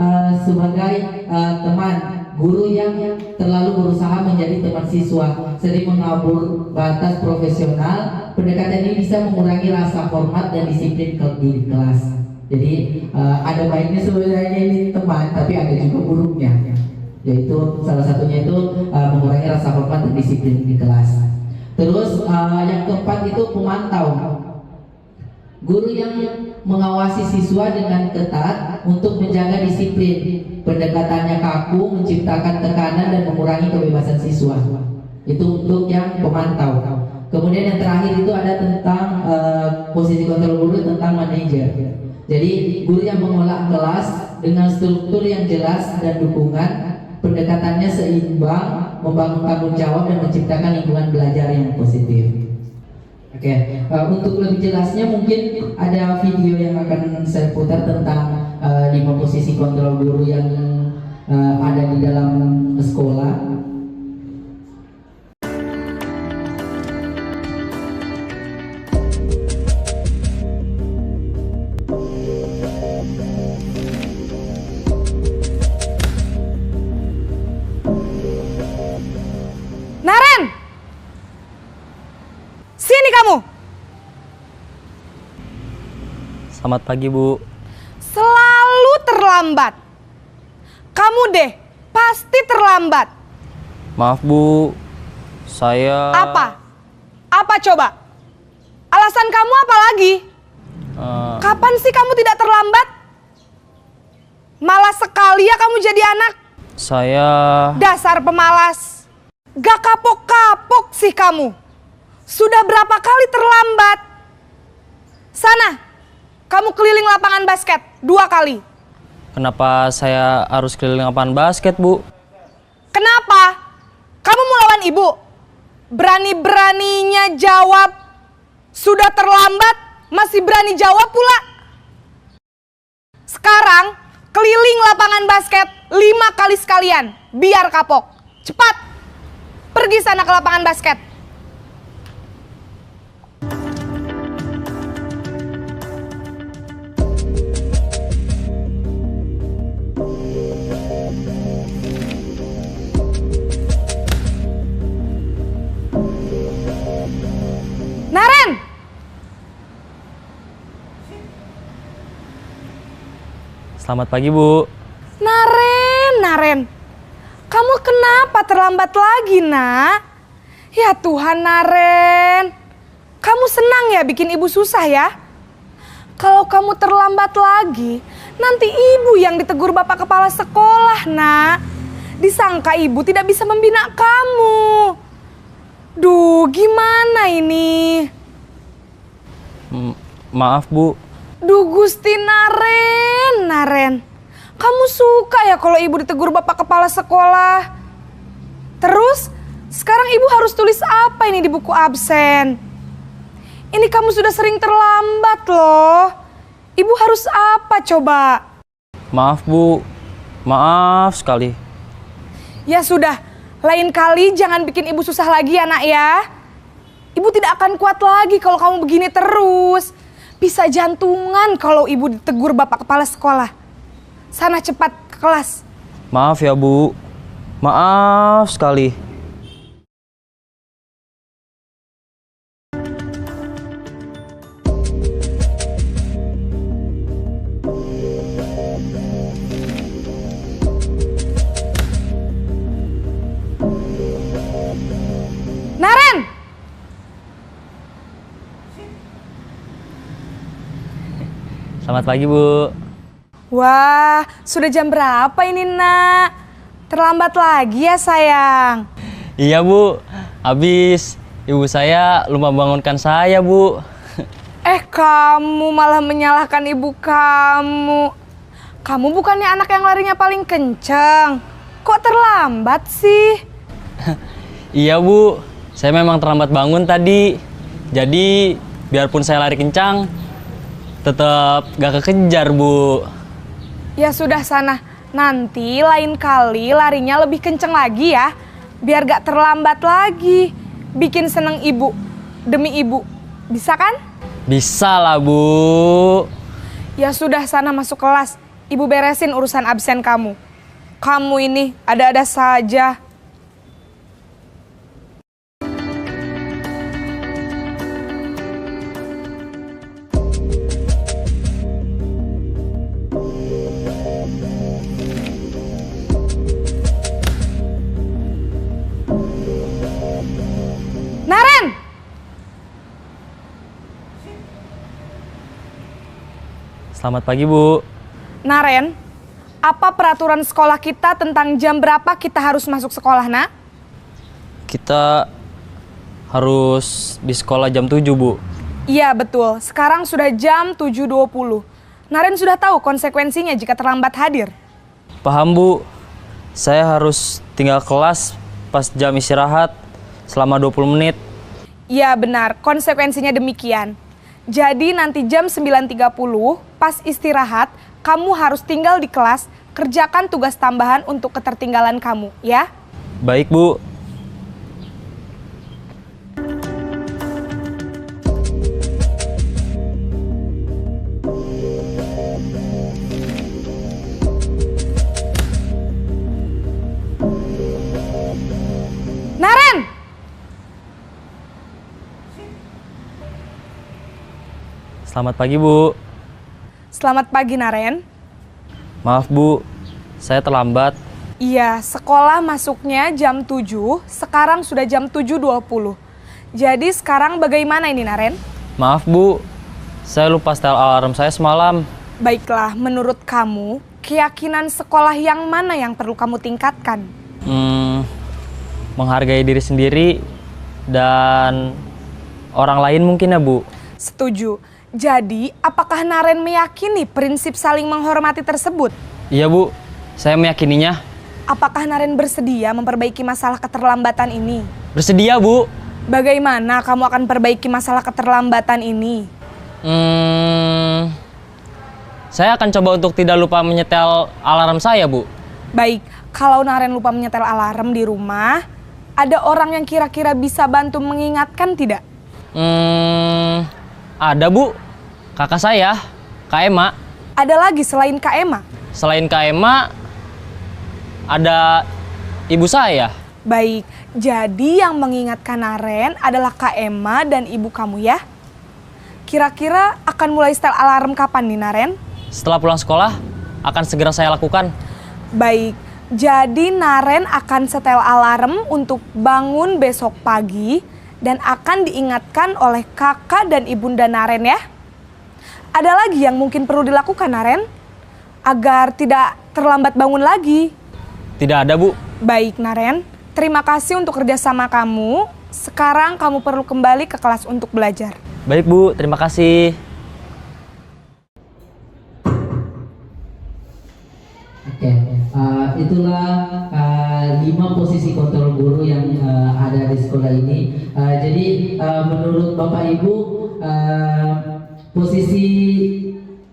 sebagai teman, guru yang terlalu berusaha menjadi teman siswa, sering mengabur batas profesional. Pendekatan ini bisa mengurangi rasa hormat dan disiplin di kelas. Jadi ada baiknya sebenarnya ini teman, tapi ada juga buruknya, yaitu salah satunya itu mengurangi rasa hormat dan disiplin di kelas. Terus yang keempat itu pemantau. Guru yang mengawasi siswa dengan ketat untuk menjaga disiplin. Pendekatannya kaku, menciptakan tekanan dan mengurangi kebebasan siswa. Itu untuk yang pemantau. Kemudian yang terakhir itu ada tentang posisi kontrol guru tentang manajer. Jadi guru yang mengelola kelas dengan struktur yang jelas dan dukungan, pendekatannya seimbang, membangun tanggung jawab dan menciptakan lingkungan belajar yang positif. Oke, untuk lebih jelasnya mungkin ada video yang akan saya putar tentang 5 posisi kontrol guru yang ada di dalam sekolah. Naren! Sini kamu! Selamat pagi, Bu. Selalu terlambat. Kamu deh, pasti terlambat. Maaf, Bu. Saya... Apa? Apa coba? Alasan kamu apa lagi? Kapan sih kamu tidak terlambat? Malas sekali ya kamu jadi anak. Saya... Dasar pemalas. Gak kapok-kapok sih kamu. Sudah berapa kali terlambat? Sana, kamu keliling lapangan basket 2 kali. Kenapa saya harus keliling lapangan basket, Bu? Kenapa? Kamu mau lawan ibu? Berani-beraninya jawab. Sudah terlambat, masih berani jawab pula. Sekarang, keliling lapangan basket 5 kali sekalian. Biar kapok. Cepat. Pergi sana ke lapangan basket. Naren! Selamat pagi, Bu. Naren. Kamu kenapa terlambat lagi, nak? Ya Tuhan, Naren. Kamu senang ya bikin ibu susah ya? Kalau kamu terlambat lagi, nanti ibu yang ditegur bapak kepala sekolah, nak. Disangka ibu tidak bisa membina kamu. Duh, gimana ini? Maaf, Bu. Duh, Gusti Naren. Kamu suka ya kalau ibu ditegur bapak kepala sekolah? Terus, sekarang ibu harus tulis apa ini di buku absen? Ini kamu sudah sering terlambat loh. Ibu harus apa coba? Maaf, Bu. Maaf sekali. Ya sudah, lain kali jangan bikin ibu susah lagi ya, nak ya. Ibu tidak akan kuat lagi kalau kamu begini terus. Bisa jantungan kalau ibu ditegur bapak kepala sekolah. Sana cepat ke kelas. Maaf ya, Bu. Maaf sekali. Selamat pagi, Bu. Wah, sudah jam berapa ini, Nak? Terlambat lagi ya, sayang? Iya, Bu. Habis ibu saya lupa bangunkan saya, Bu. Kamu malah menyalahkan ibu kamu. Kamu bukannya anak yang larinya paling kenceng. Kok terlambat sih? Iya, Bu. Saya memang terlambat bangun tadi. Jadi, biarpun saya lari kencang, tetap gak kekejar, Bu. Ya sudah sana. Nanti lain kali larinya lebih kenceng lagi ya. Biar gak terlambat lagi. Bikin seneng ibu. Demi ibu. Bisa kan? Bisa lah, Bu. Ya sudah sana masuk kelas. Ibu beresin urusan absen kamu. Kamu ini ada-ada saja. Naren! Selamat pagi, Bu. Naren, apa peraturan sekolah kita tentang jam berapa kita harus masuk sekolah, Nak? Kita harus di sekolah jam 7, Bu. Iya, betul. Sekarang sudah jam 7.20. Naren sudah tahu konsekuensinya jika terlambat hadir. Paham, Bu. Saya harus tinggal kelas pas jam istirahat selama 20 menit. Iya, benar. Konsekuensinya demikian. Jadi nanti jam 9.30 pas istirahat, kamu harus tinggal di kelas, kerjakan tugas tambahan untuk ketertinggalan kamu, ya? Baik, Bu. Naren! Selamat pagi, Bu. Selamat pagi, Naren. Maaf, Bu. Saya terlambat. Iya, sekolah masuknya jam 7, sekarang sudah jam 7.20. Jadi sekarang bagaimana ini, Naren? Maaf, Bu. Saya lupa setel alarm saya semalam. Baiklah, menurut kamu, keyakinan sekolah yang mana yang perlu kamu tingkatkan? Menghargai diri sendiri dan orang lain mungkin ya, Bu. Setuju. Jadi, apakah Naren meyakini prinsip saling menghormati tersebut? Iya, Bu. Saya meyakininya. Apakah Naren bersedia memperbaiki masalah keterlambatan ini? Bersedia, Bu. Bagaimana kamu akan perbaiki masalah keterlambatan ini? Saya akan coba untuk tidak lupa menyetel alarm saya, Bu. Baik, kalau Naren lupa menyetel alarm di rumah, ada orang yang kira-kira bisa bantu mengingatkan tidak? Ada, Bu. Kakak saya, Kak Ema. Ada lagi selain Kak Ema? Selain Kak Ema, ada ibu saya. Baik, jadi yang mengingatkan Naren adalah Kak Ema dan ibu kamu ya? Kira-kira akan mulai setel alarm kapan nih, Naren? Setelah pulang sekolah, akan segera saya lakukan. Baik, jadi Naren akan setel alarm untuk bangun besok pagi dan akan diingatkan oleh kakak dan ibunda Naren ya. Ada lagi yang mungkin perlu dilakukan, Naren? Agar tidak terlambat bangun lagi. Tidak ada, Bu. Baik, Naren. Terima kasih untuk kerjasama kamu. Sekarang kamu perlu kembali ke kelas untuk belajar. Baik, Bu. Terima kasih. Oke, itulah 5 posisi kontrol guru yang ada di sekolah ini. Jadi menurut Bapak Ibu, posisi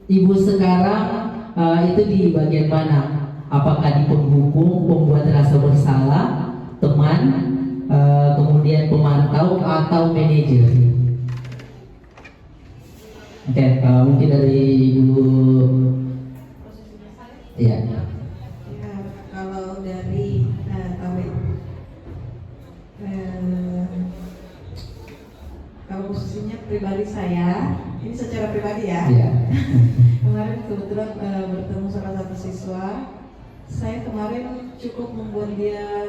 Ibu sekarang itu di bagian mana? Apakah di pembuku, pembuat rasa bersalah, teman, kemudian pemantau atau manajer? Oke, mungkin dari Ibu. Iya. Ya, kalau dari kalau posisinya pribadi saya, ini secara pribadi ya. Iya. Kemarin kebetulan bertemu salah satu siswa. Saya kemarin cukup membuat dia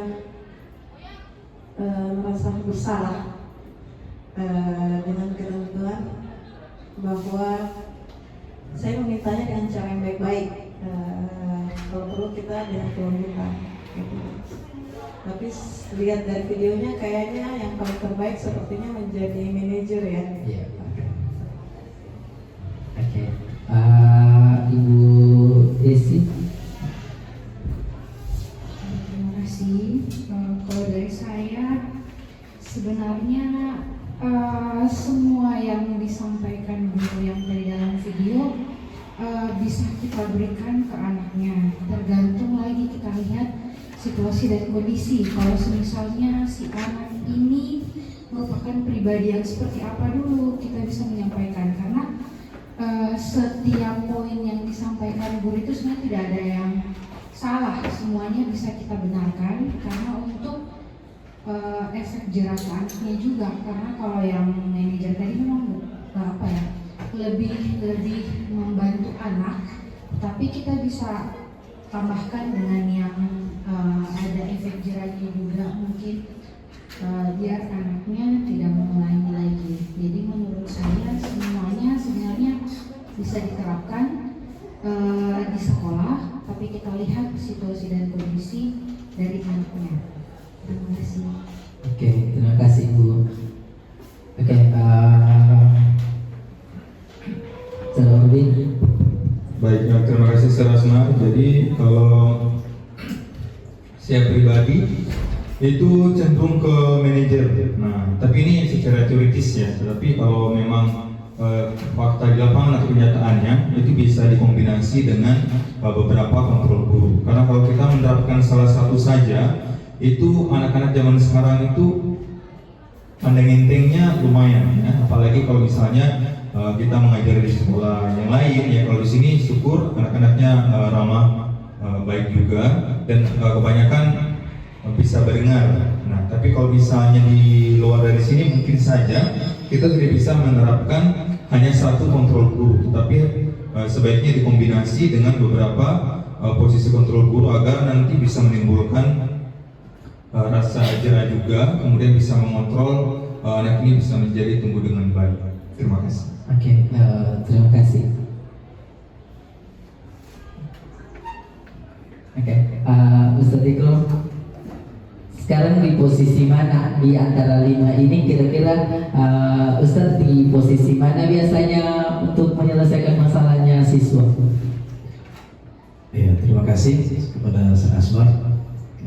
merasa bersalah dengan ketentuan bahwa saya memintanya dengan cara yang baik-baik. Kalau perlu kita dengan kelembutan. Gitu. Tapi lihat dari videonya kayaknya yang paling terbaik sepertinya menjadi manajer ya. Iya. Oke. Ibu Desi. Terima kasih. Kalau dari saya, sebenarnya semua yang disampaikan guru yang dari dalam video bisa kita berikan ke anaknya. Tergantung lagi kita lihat situasi dan kondisi. Kalau misalnya si anak ini merupakan pribadi yang seperti apa dulu, kita bisa menyampaikan. Karena setiap poin yang disampaikan guru itu sebenarnya tidak ada yang salah, semuanya bisa kita benarkan karena untuk efek jerak ke anaknya juga. Karena kalau yang manajer tadi memang lebih membantu anak, tapi kita bisa tambahkan dengan yang ada efek jeraknya juga mungkin biar anaknya tidak mengulangi lagi. Jadi menurut saya semuanya sebenarnya bisa diterapkan di sekolah, tapi kita lihat situasi dan kondisi dari anaknya. Terima kasih. Oke, terima kasih Bu. Oke, Saudara Orvin. Baik, terima kasih Saudara Asmar. Jadi kalau saya pribadi itu cenderung ke manajer. Nah, tapi ini secara teoritis ya. Tapi kalau memang fakta di lapangan atau kenyataannya itu bisa dikombinasi dengan beberapa kontrol guru. Karena kalau kita menerapkan salah satu saja, itu anak-anak zaman sekarang itu pandang entengnya lumayan ya. Apalagi kalau misalnya kita mengajar di sekolah yang lain ya. Kalau di sini syukur anak-anaknya ramah, baik juga, dan kebanyakan bisa berdengar. Nah, tapi kalau misalnya di luar dari sini mungkin saja kita tidak bisa menerapkan hanya satu kontrol guru, tapi sebaiknya dikombinasi dengan beberapa posisi kontrol guru agar nanti bisa menimbulkan rasa jerah juga, kemudian bisa mengontrol anak ini bisa menjadi tumbuh dengan baik. Terima kasih. Oke, terima kasih. Oke, Ustadz Ikro, sekarang di posisi mana di antara 5 ini kira-kira Ustadz di posisi mana biasanya untuk menyelesaikan masalahnya siswa? Ya, terima kasih kepada Sang Asmar.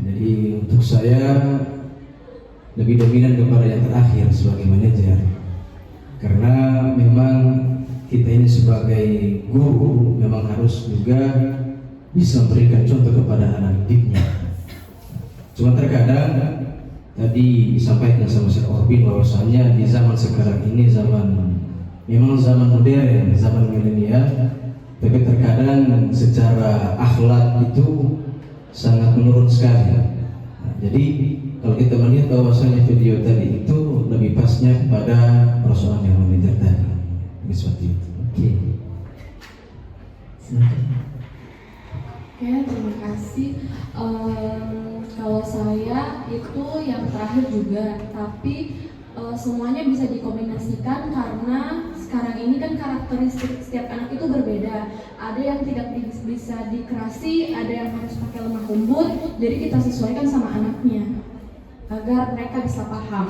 Jadi untuk saya lebih dominan kepada yang terakhir sebagai manajer, karena memang kita ini sebagai guru memang harus juga bisa memberikan contoh kepada anak didiknya. Cuma terkadang tadi disampaikan sama Syekh Orvin bahwasanya di zaman sekarang ini memang zaman modern, zaman milenial, tapi terkadang secara akhlak itu sangat menurun sekali. Nah, jadi kalau kita melihat bahwasanya video tadi itu lebih pasnya kepada persoalan yang manajer tadi, seperti itu. Oke. Oke, terima kasih. Kalau saya itu yang terakhir juga, tapi semuanya bisa dikombinasikan karena sekarang ini kan karakteristik setiap anak itu berbeda. Ada yang tidak bisa dikerasi, ada yang harus pakai lemah lembut. Jadi kita sesuaikan sama anaknya agar mereka bisa paham.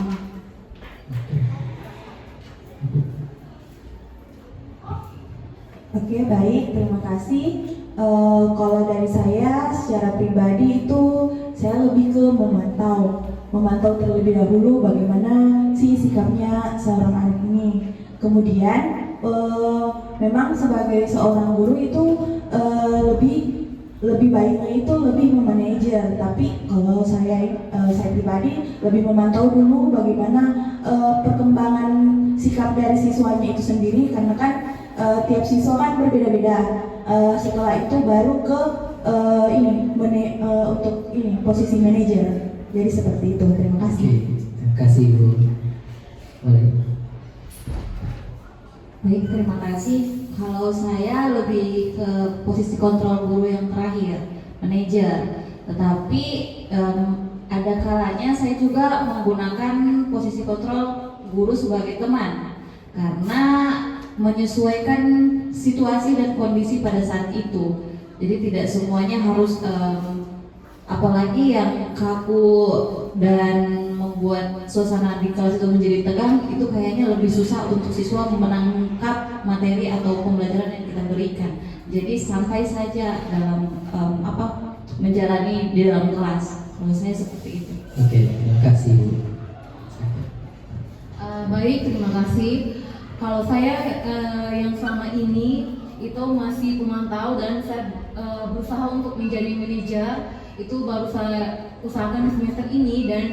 Oke, baik, terima kasih. Kalau dari saya secara pribadi itu saya lebih ke memantau terlebih dahulu bagaimana sih sikapnya seorang anak ini. Kemudian memang sebagai seorang guru itu lebih baiknya itu lebih memanajer. Tapi kalau saya pribadi lebih memantau dulu bagaimana perkembangan sikap dari siswanya itu sendiri, karena kan tiap siswa kan berbeda-beda. Setelah itu baru ke untuk posisi manajer. Jadi seperti itu. Terima kasih. Oke, terima kasih Bu. Boleh. Baik, terima kasih. Kalau saya lebih ke posisi kontrol guru yang terakhir, manajer. Tetapi ada kalanya saya juga menggunakan posisi kontrol guru sebagai teman, karena menyesuaikan situasi dan kondisi pada saat itu. Jadi tidak semuanya harus apalagi yang kaku dan membuat suasana di kelas itu menjadi tegang, itu kayaknya lebih susah untuk siswa menangkap materi atau pembelajaran yang kita berikan. Jadi santai saja dalam menjalani di dalam kelas. Menurut saya seperti itu. Oke, terima kasih Bu. Baik, terima kasih. Kalau saya yang selama ini itu masih pemantau dan saya berusaha untuk menjadi manajer, itu baru saya usahakan semester ini dan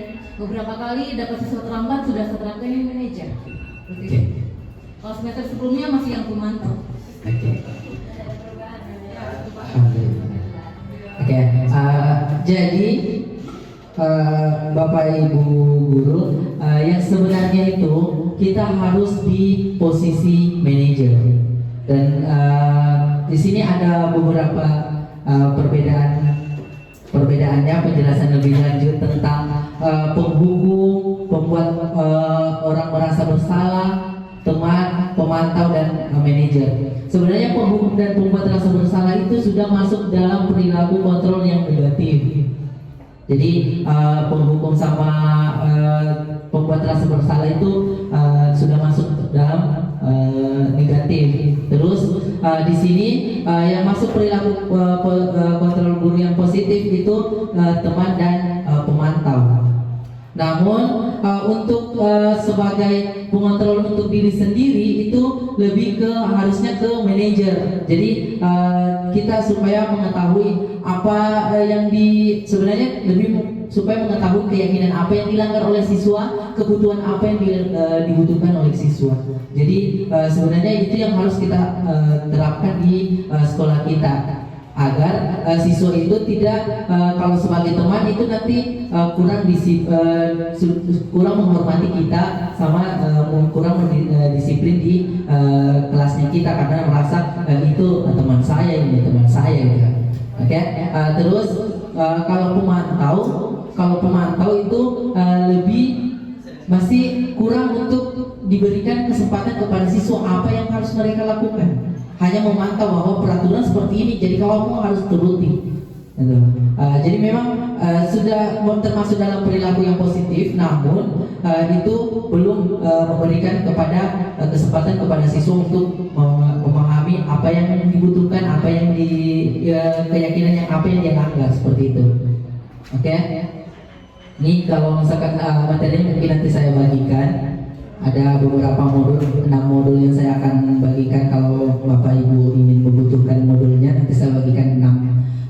beberapa kali dapat siswa terlambat sudah saya terangkan yang manajer. Kalau semester sebelumnya masih yang pemantau. Oke, jadi Bapak Ibu guru, yang sebenarnya itu kita harus di posisi manajer dan di sini ada beberapa perbedaannya, penjelasan lebih lanjut tentang penghukum, pembuat orang merasa bersalah, teman, pemantau dan manajer. Sebenarnya penghukum dan pembuat rasa bersalah itu sudah masuk dalam perilaku kontrol yang negatif. Jadi penghukum sama pembuat rasa bersalah itu sudah masuk dalam negatif. Terus di sini yang masuk perilaku kontrol guru yang positif itu teman dan pemantau. Namun untuk sebagai pengontrol untuk diri sendiri itu lebih ke harusnya ke manajer. Jadi kita supaya mengetahui apa yang sebenarnya lebih supaya mengetahui keyakinan apa yang dilanggar oleh siswa, kebutuhan apa yang dibutuhkan oleh siswa. Jadi sebenarnya itu yang harus kita terapkan di sekolah kita agar siswa itu tidak kalau sebagai teman itu nanti kurang menghormati kita sama kurang disiplin di kelasnya kita karena merasa itu teman saya gitu. Oke, terus kalau pemantau itu lebih masih kurang untuk diberikan kesempatan kepada siswa apa yang harus mereka lakukan. Hanya memantau bahwa peraturan seperti ini, jadi kamu harus turuti. Jadi memang sudah termasuk dalam perilaku yang positif, namun itu belum memberikan kesempatan kepada siswa untuk memahami apa yang dibutuhkan, apa yang keyakinan yang apa yang dia langgar seperti itu. Oke? Ini kalau misalkan materinya mungkin nanti saya bagikan. Ada beberapa modul, 6 modul yang saya akan bagikan. Kalau Bapak Ibu ingin membutuhkan modulnya, nanti saya bagikan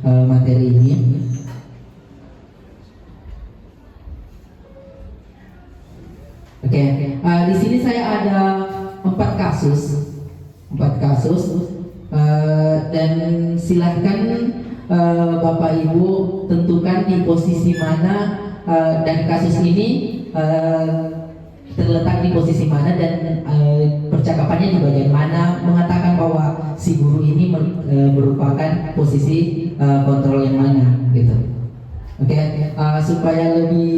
6 materi ini. Oke, di sini saya ada 4 kasus, dan silahkan Bapak Ibu tentukan di posisi mana dan kasus ini terletak di posisi mana dan percakapannya di bagian mana, mengatakan bahwa si guru ini merupakan posisi kontrol yang mana gitu. Oke, supaya lebih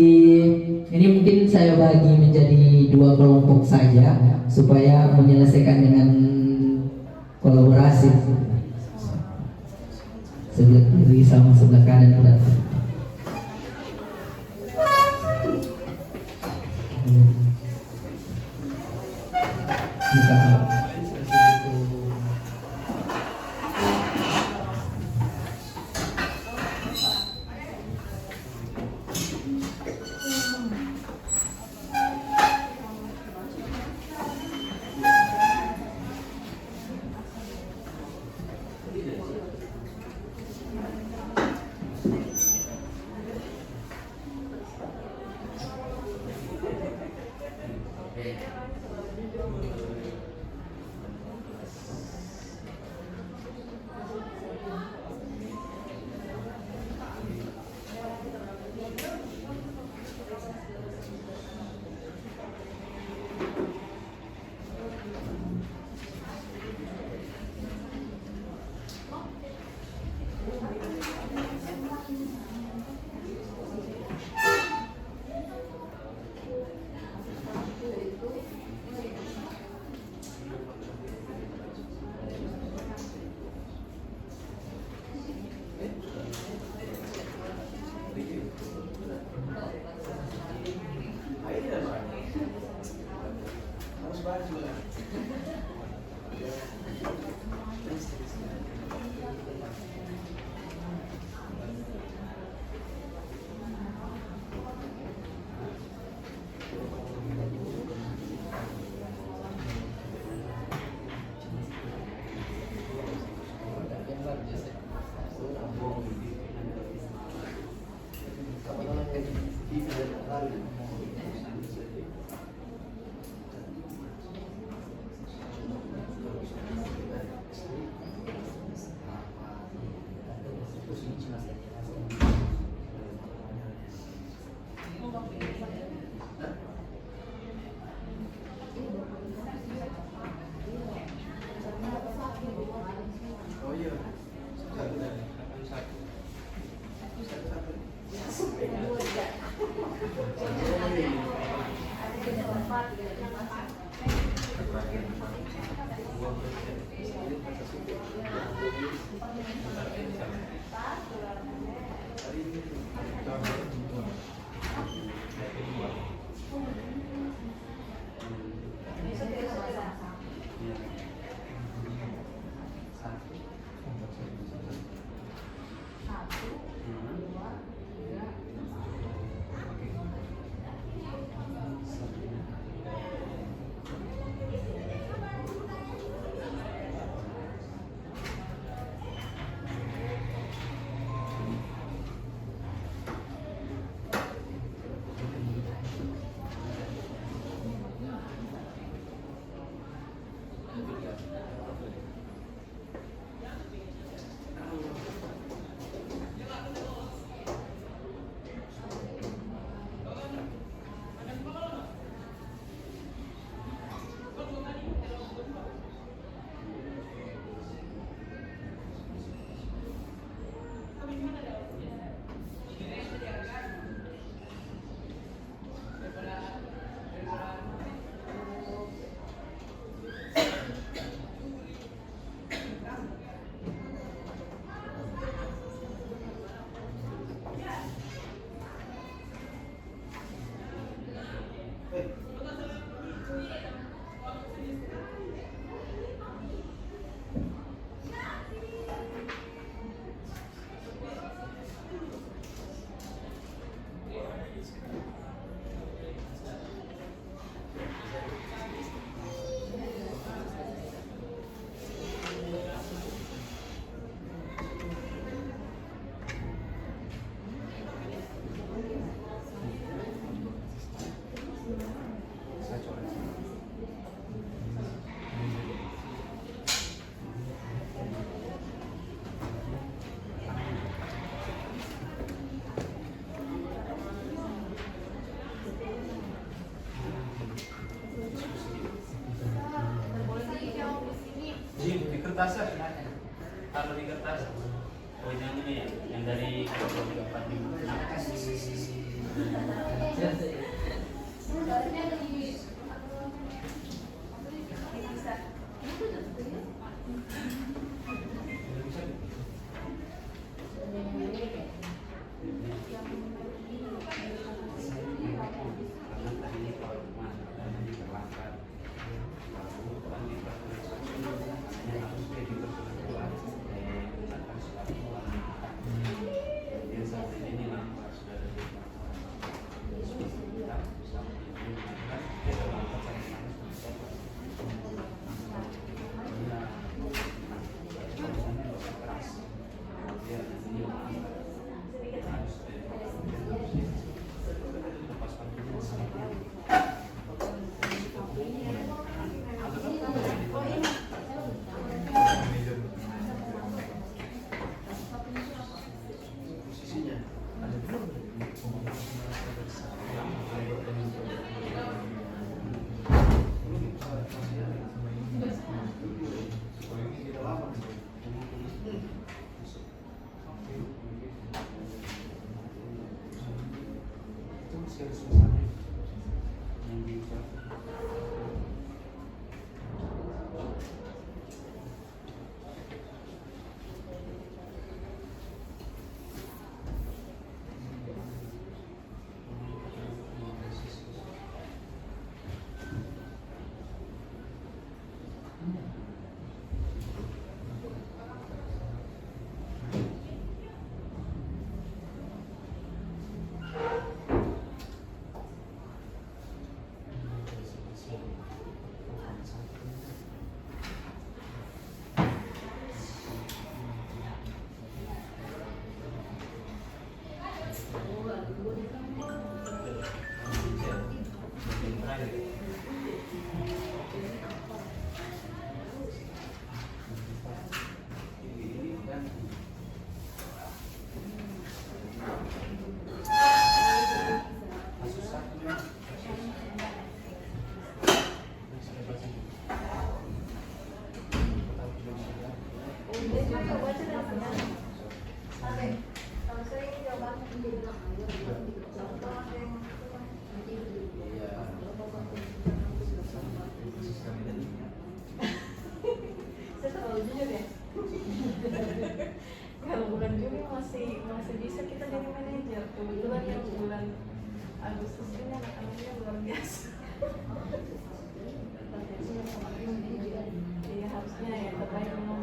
ini mungkin saya bagi menjadi 2 kelompok saja supaya menyelesaikan dengan kolaborasi. Sebelah kiri sama sebelah kanan berarti. kertas ya? Taruh di kertas. Oh yang ini ya, yang dari 345. anak-anaknya luar biasa. Iya harusnya ya terbaik memang.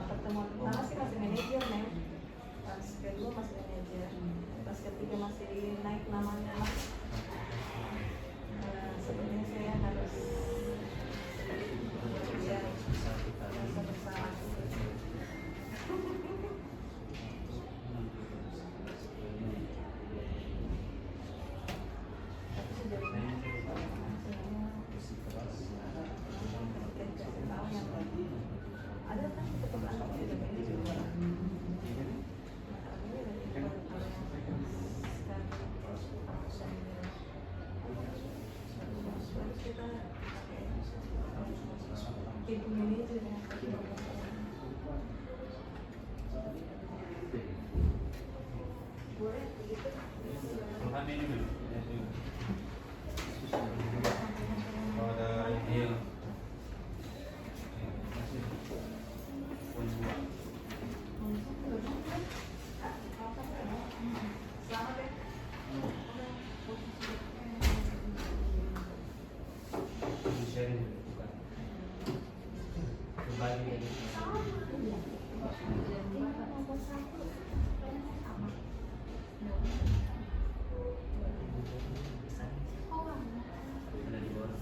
Pertemuan pertama sih masih manajer nih, pas kedua masih manajer, pas ketiga masih naik namanya lah. Sebenarnya saya harus merasa bersalah. Tapi sejauh ini ada kan tetap anaknya juga ini juga kita ibu manajer ya. Boleh gitu. Tuhan ini dulu. Kalau ada deal. Selamat ya. Sharing bukan. Berbagi. Ada di bawah.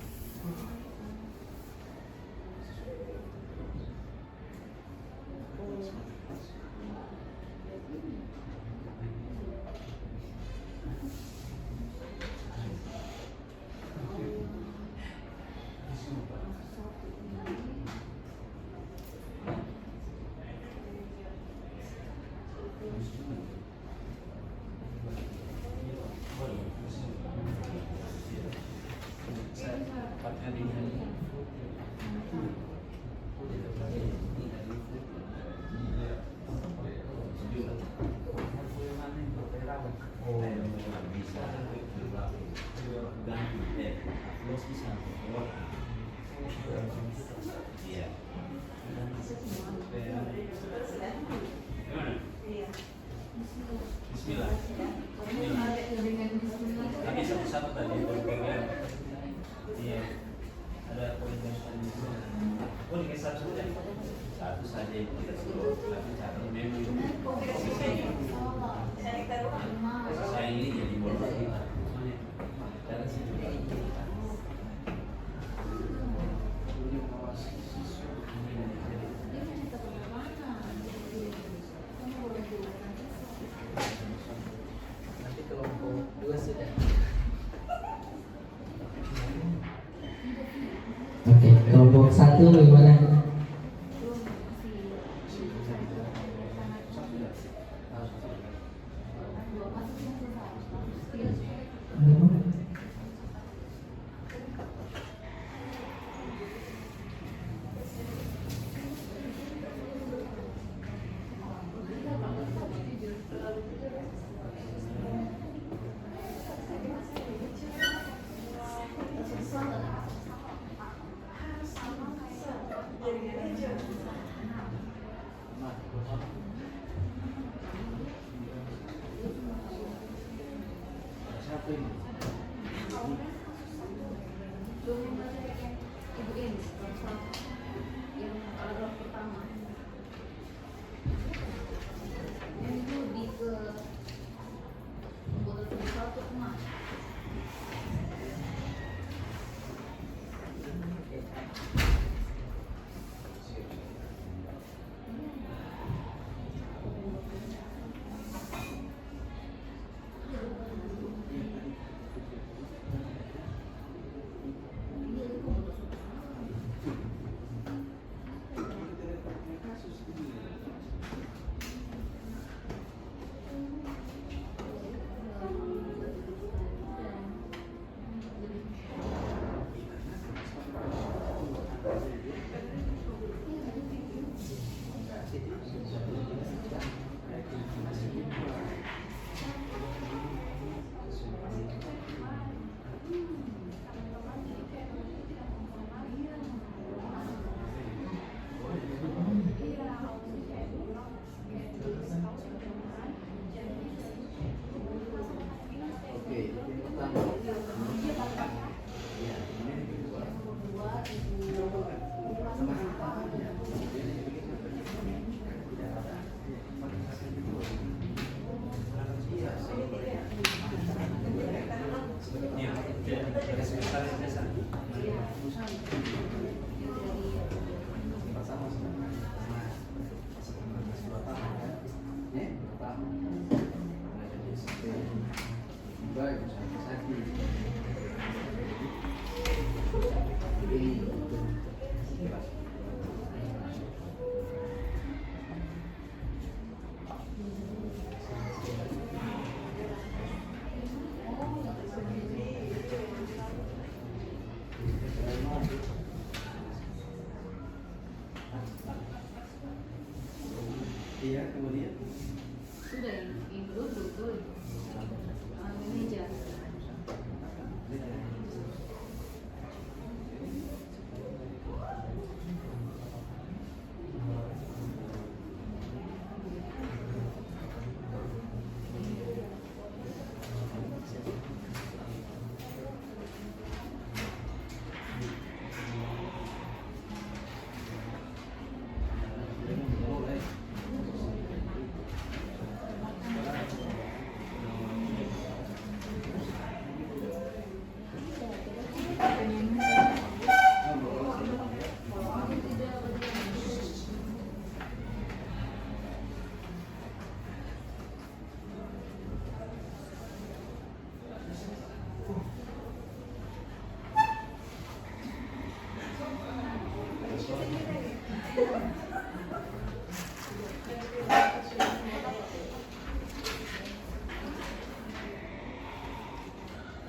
Bismillah. Tapi satu-satu tadi bagian. Iya. Ada poin-poin di sini. Oh, dikasih satu saja. Satu saja itu kita suruh. Tapi cara memang saya ini jadi bolos kita. Dari situ. Nanti kelompok 2 sudah. Oke, kelompok 1 bagaimana? ya, kemudian Sudah yang dulu betul. Manajer.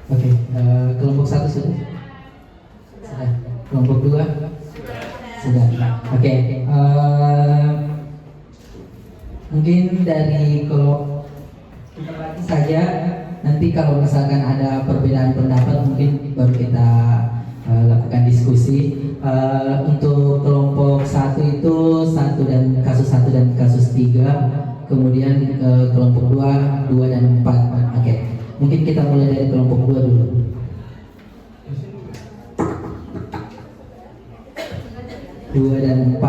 Oke, kelompok 1 sudah? Sudah. Kelompok 2? Sudah. Oke, mungkin dari kelompok saja. Nanti kalau misalkan ada perbedaan pendapat mungkin baru kita lakukan diskusi. Untuk kelompok 1 itu kasus 1 dan kasus 3. Kemudian kelompok 2 dan 4. Oke. Mungkin kita mulai dari kelompok 2 dulu. Dua dan 4.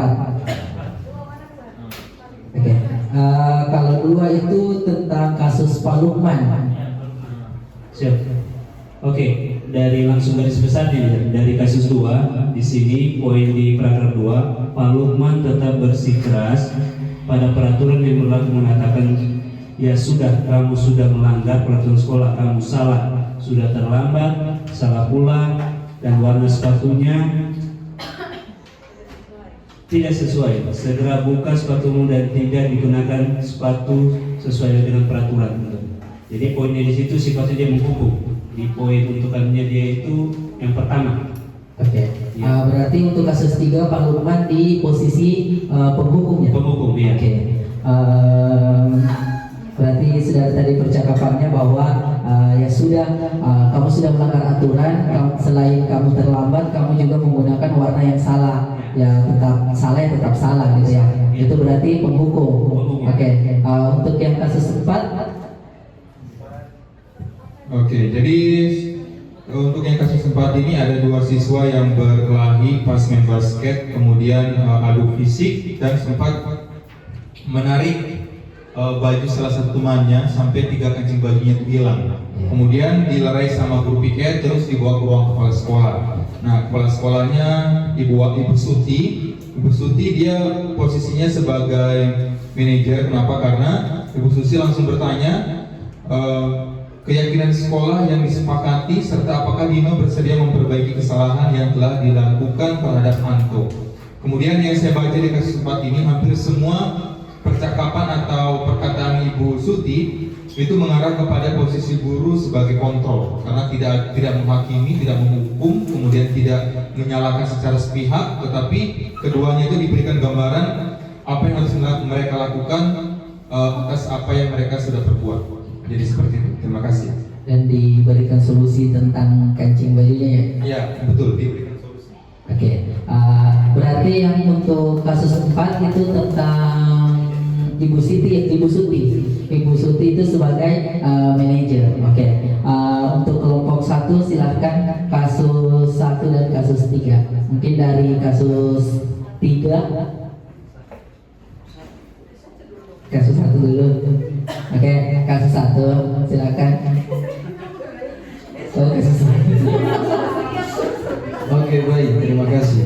Oke. Kalau 2 itu tentang kasus Pak Lukman. Siap. Oke, dari langsung garis besar dari kasus 2 di sini poin di paragraf 2, Pak Lukman tetap bersikeras pada peraturan yang berlaku mengatakan ya sudah, kamu sudah melanggar peraturan sekolah, kamu salah, sudah terlambat, salah pula, dan warna sepatunya tidak sesuai. Segera buka sepatumu dan tidak digunakan sepatu sesuai dengan peraturan. Jadi poinnya di situ sifatnya dia menghukum. Di poin untukannya dia itu yang pertama. Oke. Berarti untuk kasus 3 Pak Lukman di posisi penghukumnya. Penghukum, iya. Oke. Berarti sudah tadi percakapannya bahwa ya sudah, kamu sudah melanggar aturan. Selain kamu terlambat, kamu juga menggunakan warna yang salah. Ya tetap salah, ya tetap salah gitu ya. Itu berarti penghukum. Oke. Untuk yang kasus 4. Oke, jadi untuk yang kasus 4 ini ada 2 siswa yang berkelahi pas main basket, kemudian adu fisik dan sempat menarik baju salah satu temannya sampai 3 kancing bajunya itu hilang. Kemudian dilerai sama guru piket, terus dibawa ke ruang kepala sekolah. Nah, kepala sekolahnya Ibu Suti. Ibu Suti dia posisinya sebagai manajer. Kenapa? Karena Ibu Susi langsung bertanya keyakinan sekolah yang disepakati serta apakah Dino bersedia memperbaiki kesalahan yang telah dilakukan terhadap Anto. Kemudian yang saya baca di kasus 4 ini hampir semua percakapan atau perkataan Ibu Suti itu mengarah kepada posisi guru sebagai kontrol, karena tidak menghakimi, tidak menghukum, kemudian tidak menyalahkan secara sepihak, tetapi keduanya itu diberikan gambaran apa yang harus mereka lakukan atas apa yang mereka sudah perbuat. Jadi seperti itu. Terima kasih. Dan diberikan solusi tentang kancing bajunya ya? Iya, betul, diberikan solusi. Oke. Berarti yang untuk kasus 4 itu tentang Ibu Suti. Ibu Suti itu sebagai manajer. Oke. Untuk kelompok 1 silahkan kasus 1 dan kasus 3. Mungkin dari kasus 3. Kasus 1 dulu. Oke, kasus 1 silakan. Oh, kasus 1. Oke, baik, terima kasih.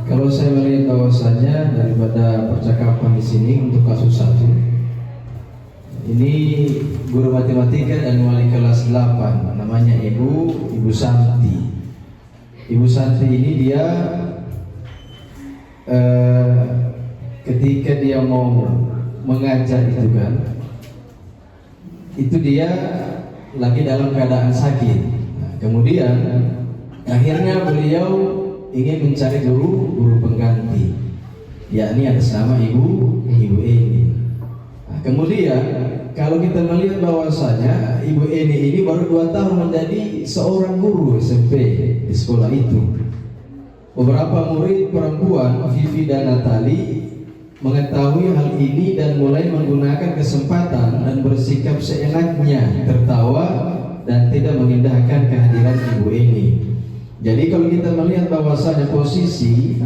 Kalau saya melihat bahwasannya daripada percakapan di sini untuk kasus 1, ini guru matematika dan wali kelas 8, namanya Ibu Santi. Ibu Santi ini dia ketika dia mau mengajar itu kan, itu dia lagi dalam keadaan sakit. Nah, kemudian akhirnya beliau ingin mencari guru pengganti. yakni atas nama Ibu Eni. Nah, kemudian kalau kita melihat bahwasanya Ibu Eni ini baru 2 tahun menjadi seorang guru SMP di sekolah itu. Beberapa murid perempuan, Vivi dan Natali, mengetahui hal ini dan mulai menggunakan kesempatan dan bersikap seenaknya, tertawa dan tidak mengindahkan kehadiran Ibu Eni. Jadi kalau kita melihat bahwasanya posisi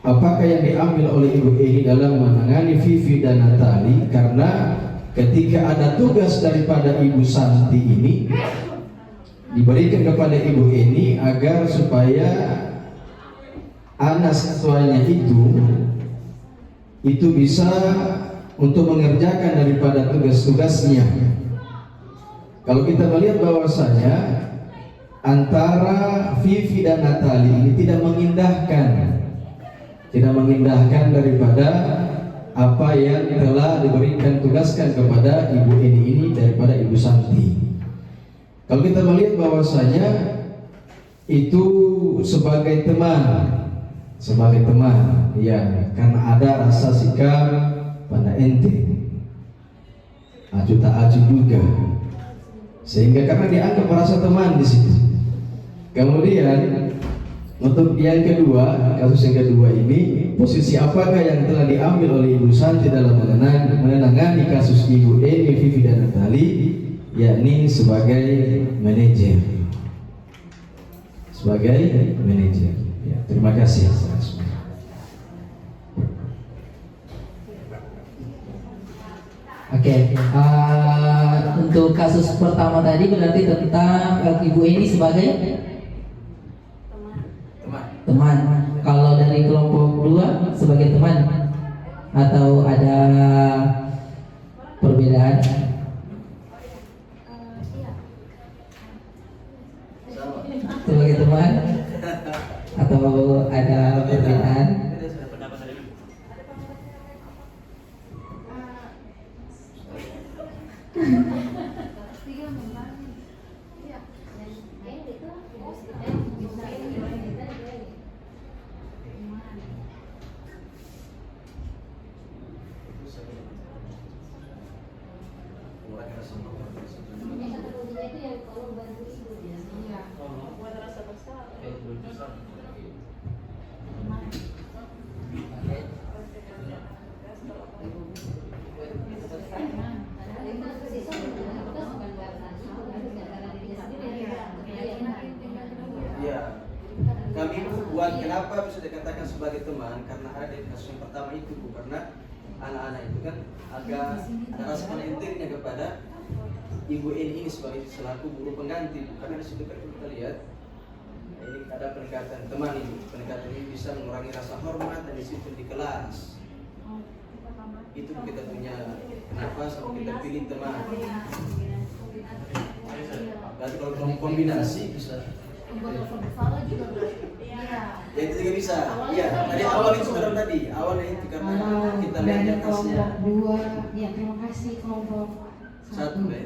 apakah yang diambil oleh Ibu Eni dalam menangani Vivi dan Natali, karena ketika ada tugas daripada Ibu Santi ini diberikan kepada Ibu Eni agar supaya anak siswanya itu bisa untuk mengerjakan daripada tugas-tugasnya. Kalau kita melihat bahwasanya antara Vivi dan Natali ini tidak mengindahkan daripada apa yang telah diberikan tugaskan kepada Ibu Eni ini daripada Ibu Santi. Kalau kita melihat bahwasanya itu sebagai teman, ya, karena ada rasa sikap pada ente, aju tak aju juga, sehingga karena dianggap merasa teman di situ. Kemudian untuk yang kedua, kasus yang kedua ini, posisi apakah yang telah diambil oleh Ibu Santi dalam menangani kasus Ibu Eni, Vivi dan Natali, yakni sebagai manajer. Ya, terima kasih. Oke, untuk kasus pertama tadi berarti tentang Ibu Eni sebagai teman. Kalau dari kelompok 2 sebagai teman atau ada perbedaan? Sebagai teman atau ada perbedaan? Ya, kami buat kenapa bisa dikatakan sebagai teman, karena ada di kasus yang pertama itu Bu, karena anak-anak itu kan agak ada rasa penentingnya kepada Ibu Eni ini sebagai selaku guru pengganti, karena di situ kan kita lihat ini ada pendekatan teman ini, pendekatan ini bisa mengurangi rasa hormat dan disiplin di kelas. Itu kita punya kenapa sampai kita pilih teman. Berarti kalau kombinasi bisa. Ya itu juga bisa. Iya, tadi awal itu saudara tadi, awalnya itu karena kita lihat dari di atasnya. kelompok 2, ya terima kasih kelompok 1. Ya.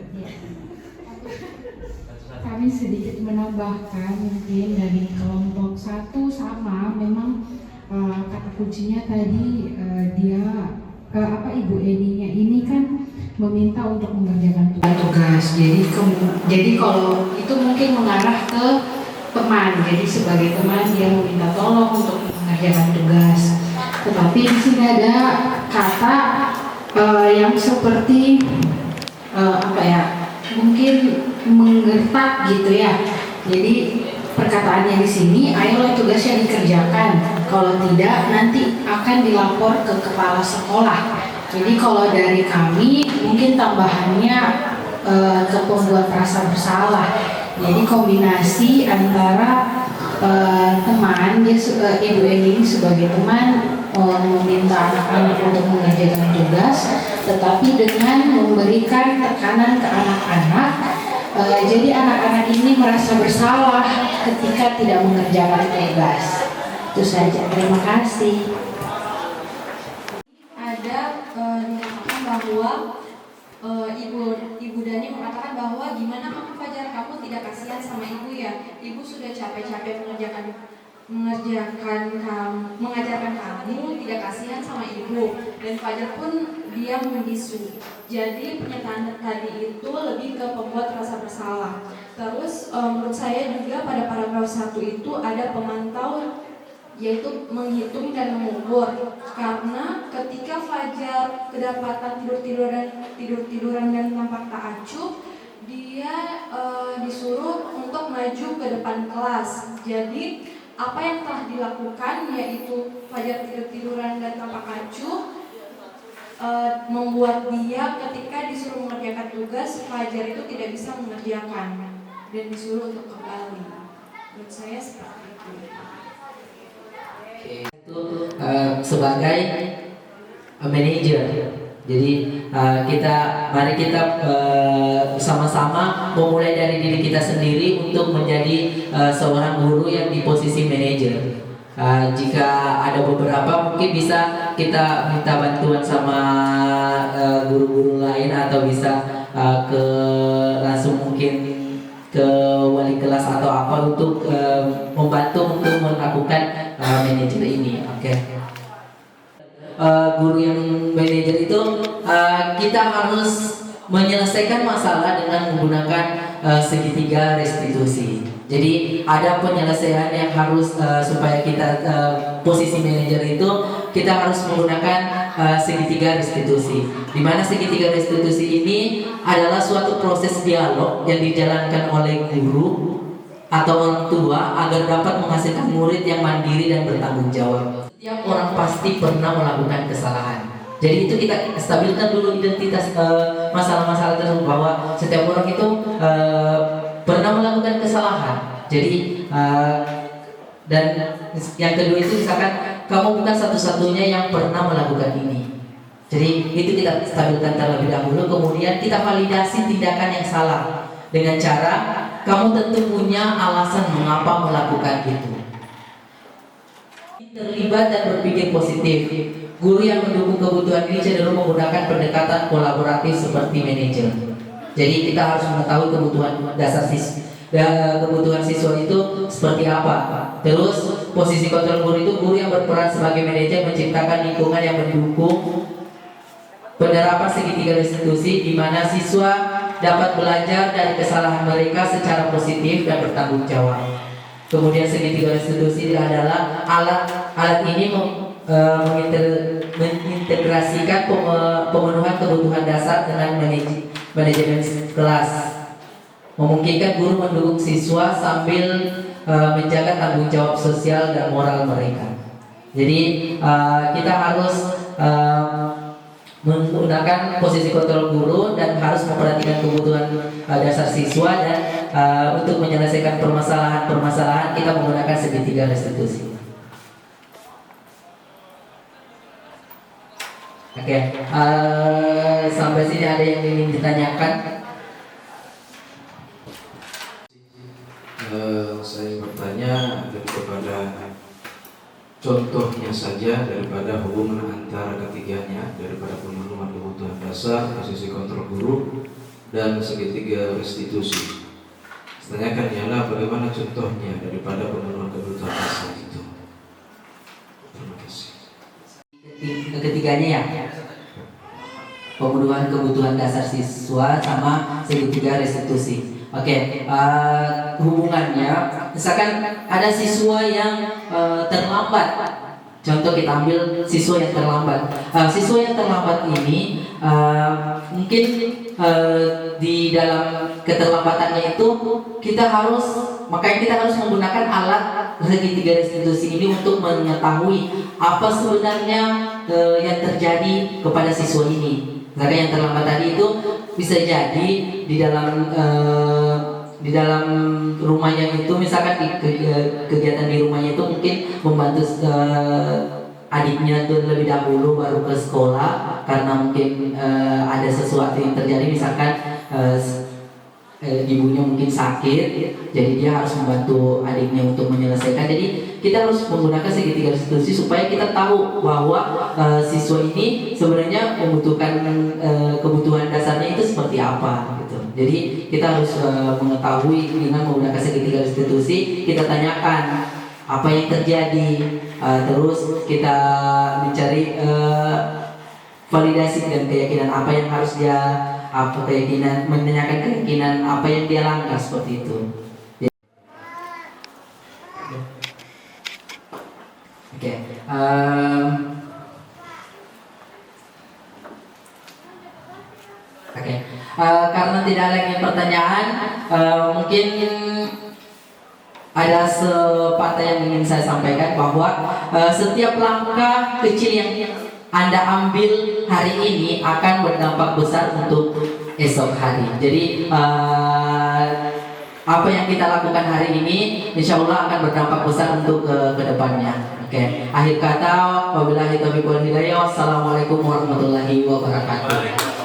Kami sedikit menambahkan mungkin dari kelompok 1 sama, memang kata kuncinya tadi dia Ibu Eninya ini kan meminta untuk mengerjakan tugas. Jadi kalau itu mungkin mengarah ke teman. Jadi sebagai teman dia meminta tolong untuk mengerjakan tugas. Tetapi di sini ada kata yang seperti mungkin menggertak gitu ya. Jadi perkataannya di sini, ayolah tugasnya dikerjakan. Kalau tidak, nanti akan dilapor ke kepala sekolah. Jadi kalau dari kami, mungkin tambahannya ke pembuat rasa bersalah. Jadi kombinasi antara teman, Ibu Eni sebagai teman meminta anak-anak untuk mengerjakan tugas, tetapi dengan memberikan tekanan ke anak-anak. Jadi anak-anak ini merasa bersalah ketika tidak mengerjakan tugas. Itu saja. Terima kasih. Ada dikatakan bahwa Ibu Dani mengatakan bahwa gimana Mama Fajar, kamu tidak kasihan sama ibu ya? Ibu sudah capek-capek mengerjakan mengajarkan kamu tidak kasihan sama ibu, dan Fajar pun dia membisu. Jadi pernyataan tadi itu lebih ke pembuat rasa bersalah. Terus menurut saya juga pada paragraf 1 itu ada pemantau, yaitu menghitung dan mengukur. Karena ketika Fajar kedapatan tidur-tiduran dan tampak tak acuh, dia disuruh untuk maju ke depan kelas. Jadi apa yang telah dilakukan, yaitu Fajar tidur-tiduran dan tampak acuh, membuat dia ketika disuruh mengerjakan tugas, Fajar itu tidak bisa mengerjakan dan disuruh untuk kembali. Menurut saya seperti itu. Itu sebagai manajer. Jadi mari kita bersama-sama memulai dari diri kita sendiri untuk menjadi seorang guru yang di posisi manajer. Jika ada beberapa mungkin bisa kita minta bantuan sama guru-guru lain, atau bisa langsung mungkin ke wali kelas atau apa untuk membantu untuk melakukan manajer ini. Oke. Guru yang manajer itu kita harus menyelesaikan masalah dengan menggunakan segitiga restitusi. Jadi ada penyelesaian yang harus supaya kita posisi manajer itu kita harus menggunakan segitiga restitusi. Di mana segitiga restitusi ini adalah suatu proses dialog yang dijalankan oleh guru atau orang tua agar dapat menghasilkan murid yang mandiri dan bertanggung jawab. Setiap orang pasti pernah melakukan kesalahan. Jadi itu kita stabilkan dulu identitas masalah-masalah tersebut, bahwa setiap orang itu pernah melakukan kesalahan. Jadi dan yang kedua itu misalkan kamu bukan satu-satunya yang pernah melakukan ini. Jadi itu kita stabilkan terlebih dahulu, kemudian kita validasi tindakan yang salah dengan cara kamu tentu punya alasan mengapa melakukan itu. Terlibat dan berpikir positif. Guru yang mendukung kebutuhan ini cenderung menggunakan pendekatan kolaboratif seperti manajer. Jadi kita harus mengetahui kebutuhan dasar kebutuhan siswa itu seperti apa. Terus posisi kontrol guru itu guru yang berperan sebagai manajer menciptakan lingkungan yang mendukung penerapan segitiga restitusi, di mana siswa dapat belajar dari kesalahan mereka secara positif dan bertanggung jawab. Kemudian segitiga restitusi adalah alat ini mengintegrasikan pemenuhan kebutuhan dasar dengan manajemen kelas, memungkinkan guru mendukung siswa sambil menjaga tanggung jawab sosial dan moral mereka. Jadi kita harus menggunakan posisi kontrol guru dan harus memperhatikan kebutuhan dasar siswa, dan untuk menyelesaikan permasalahan kita menggunakan segitiga restitusi. Oke, sampai sini ada yang ingin ditanyakan? Saya bertanya lebih kepada contohnya saja daripada hubungan antara ketiganya, daripada pemenuhan kebutuhan dasar, posisi kontrol guru, dan segitiga restitusi. Tanyakan ialah bagaimana contohnya daripada pemenuhan kebutuhan dasar itu. Terima kasih. Ketiganya ya, pemenuhan kebutuhan dasar siswa sama segitiga restitusi. Oke, hubungannya, misalkan ada siswa yang terlambat. Contoh kita ambil siswa yang terlambat. Siswa yang terlambat ini mungkin di dalam keterlambatannya itu makanya kita harus menggunakan alat segitiga restitusi ini untuk mengetahui apa sebenarnya yang terjadi kepada siswa ini. Misalkan yang terlambat tadi itu bisa jadi di dalam rumahnya itu, misalkan kegiatan di rumahnya itu mungkin membantu adiknya itu lebih dahulu baru ke sekolah, karena mungkin ada sesuatu yang terjadi, misalkan ibunya mungkin sakit, jadi dia harus membantu adiknya untuk menyelesaikan. Jadi kita harus menggunakan segitiga restitusi supaya kita tahu bahwa siswa ini sebenarnya membutuhkan kebutuhan dasarnya itu seperti apa gitu. Jadi kita harus mengetahui dengan menggunakan segitiga restitusi. Kita tanyakan apa yang terjadi, terus kita mencari validasi dan keyakinan apa yang harus dia, apa keyakinan, menanyakan keyakinan apa yang dia langgar seperti itu. Oke, karena tidak ada lagi pertanyaan, mungkin ada sepatah yang ingin saya sampaikan bahwa setiap langkah kecil yang Anda ambil hari ini akan berdampak besar untuk esok hari. Jadi apa yang kita lakukan hari ini insya Allah akan berdampak besar untuk ke depannya. Oke, akhir kata wabillahi taufiq wal hidayah. Wassalamualaikum warahmatullahi wabarakatuh.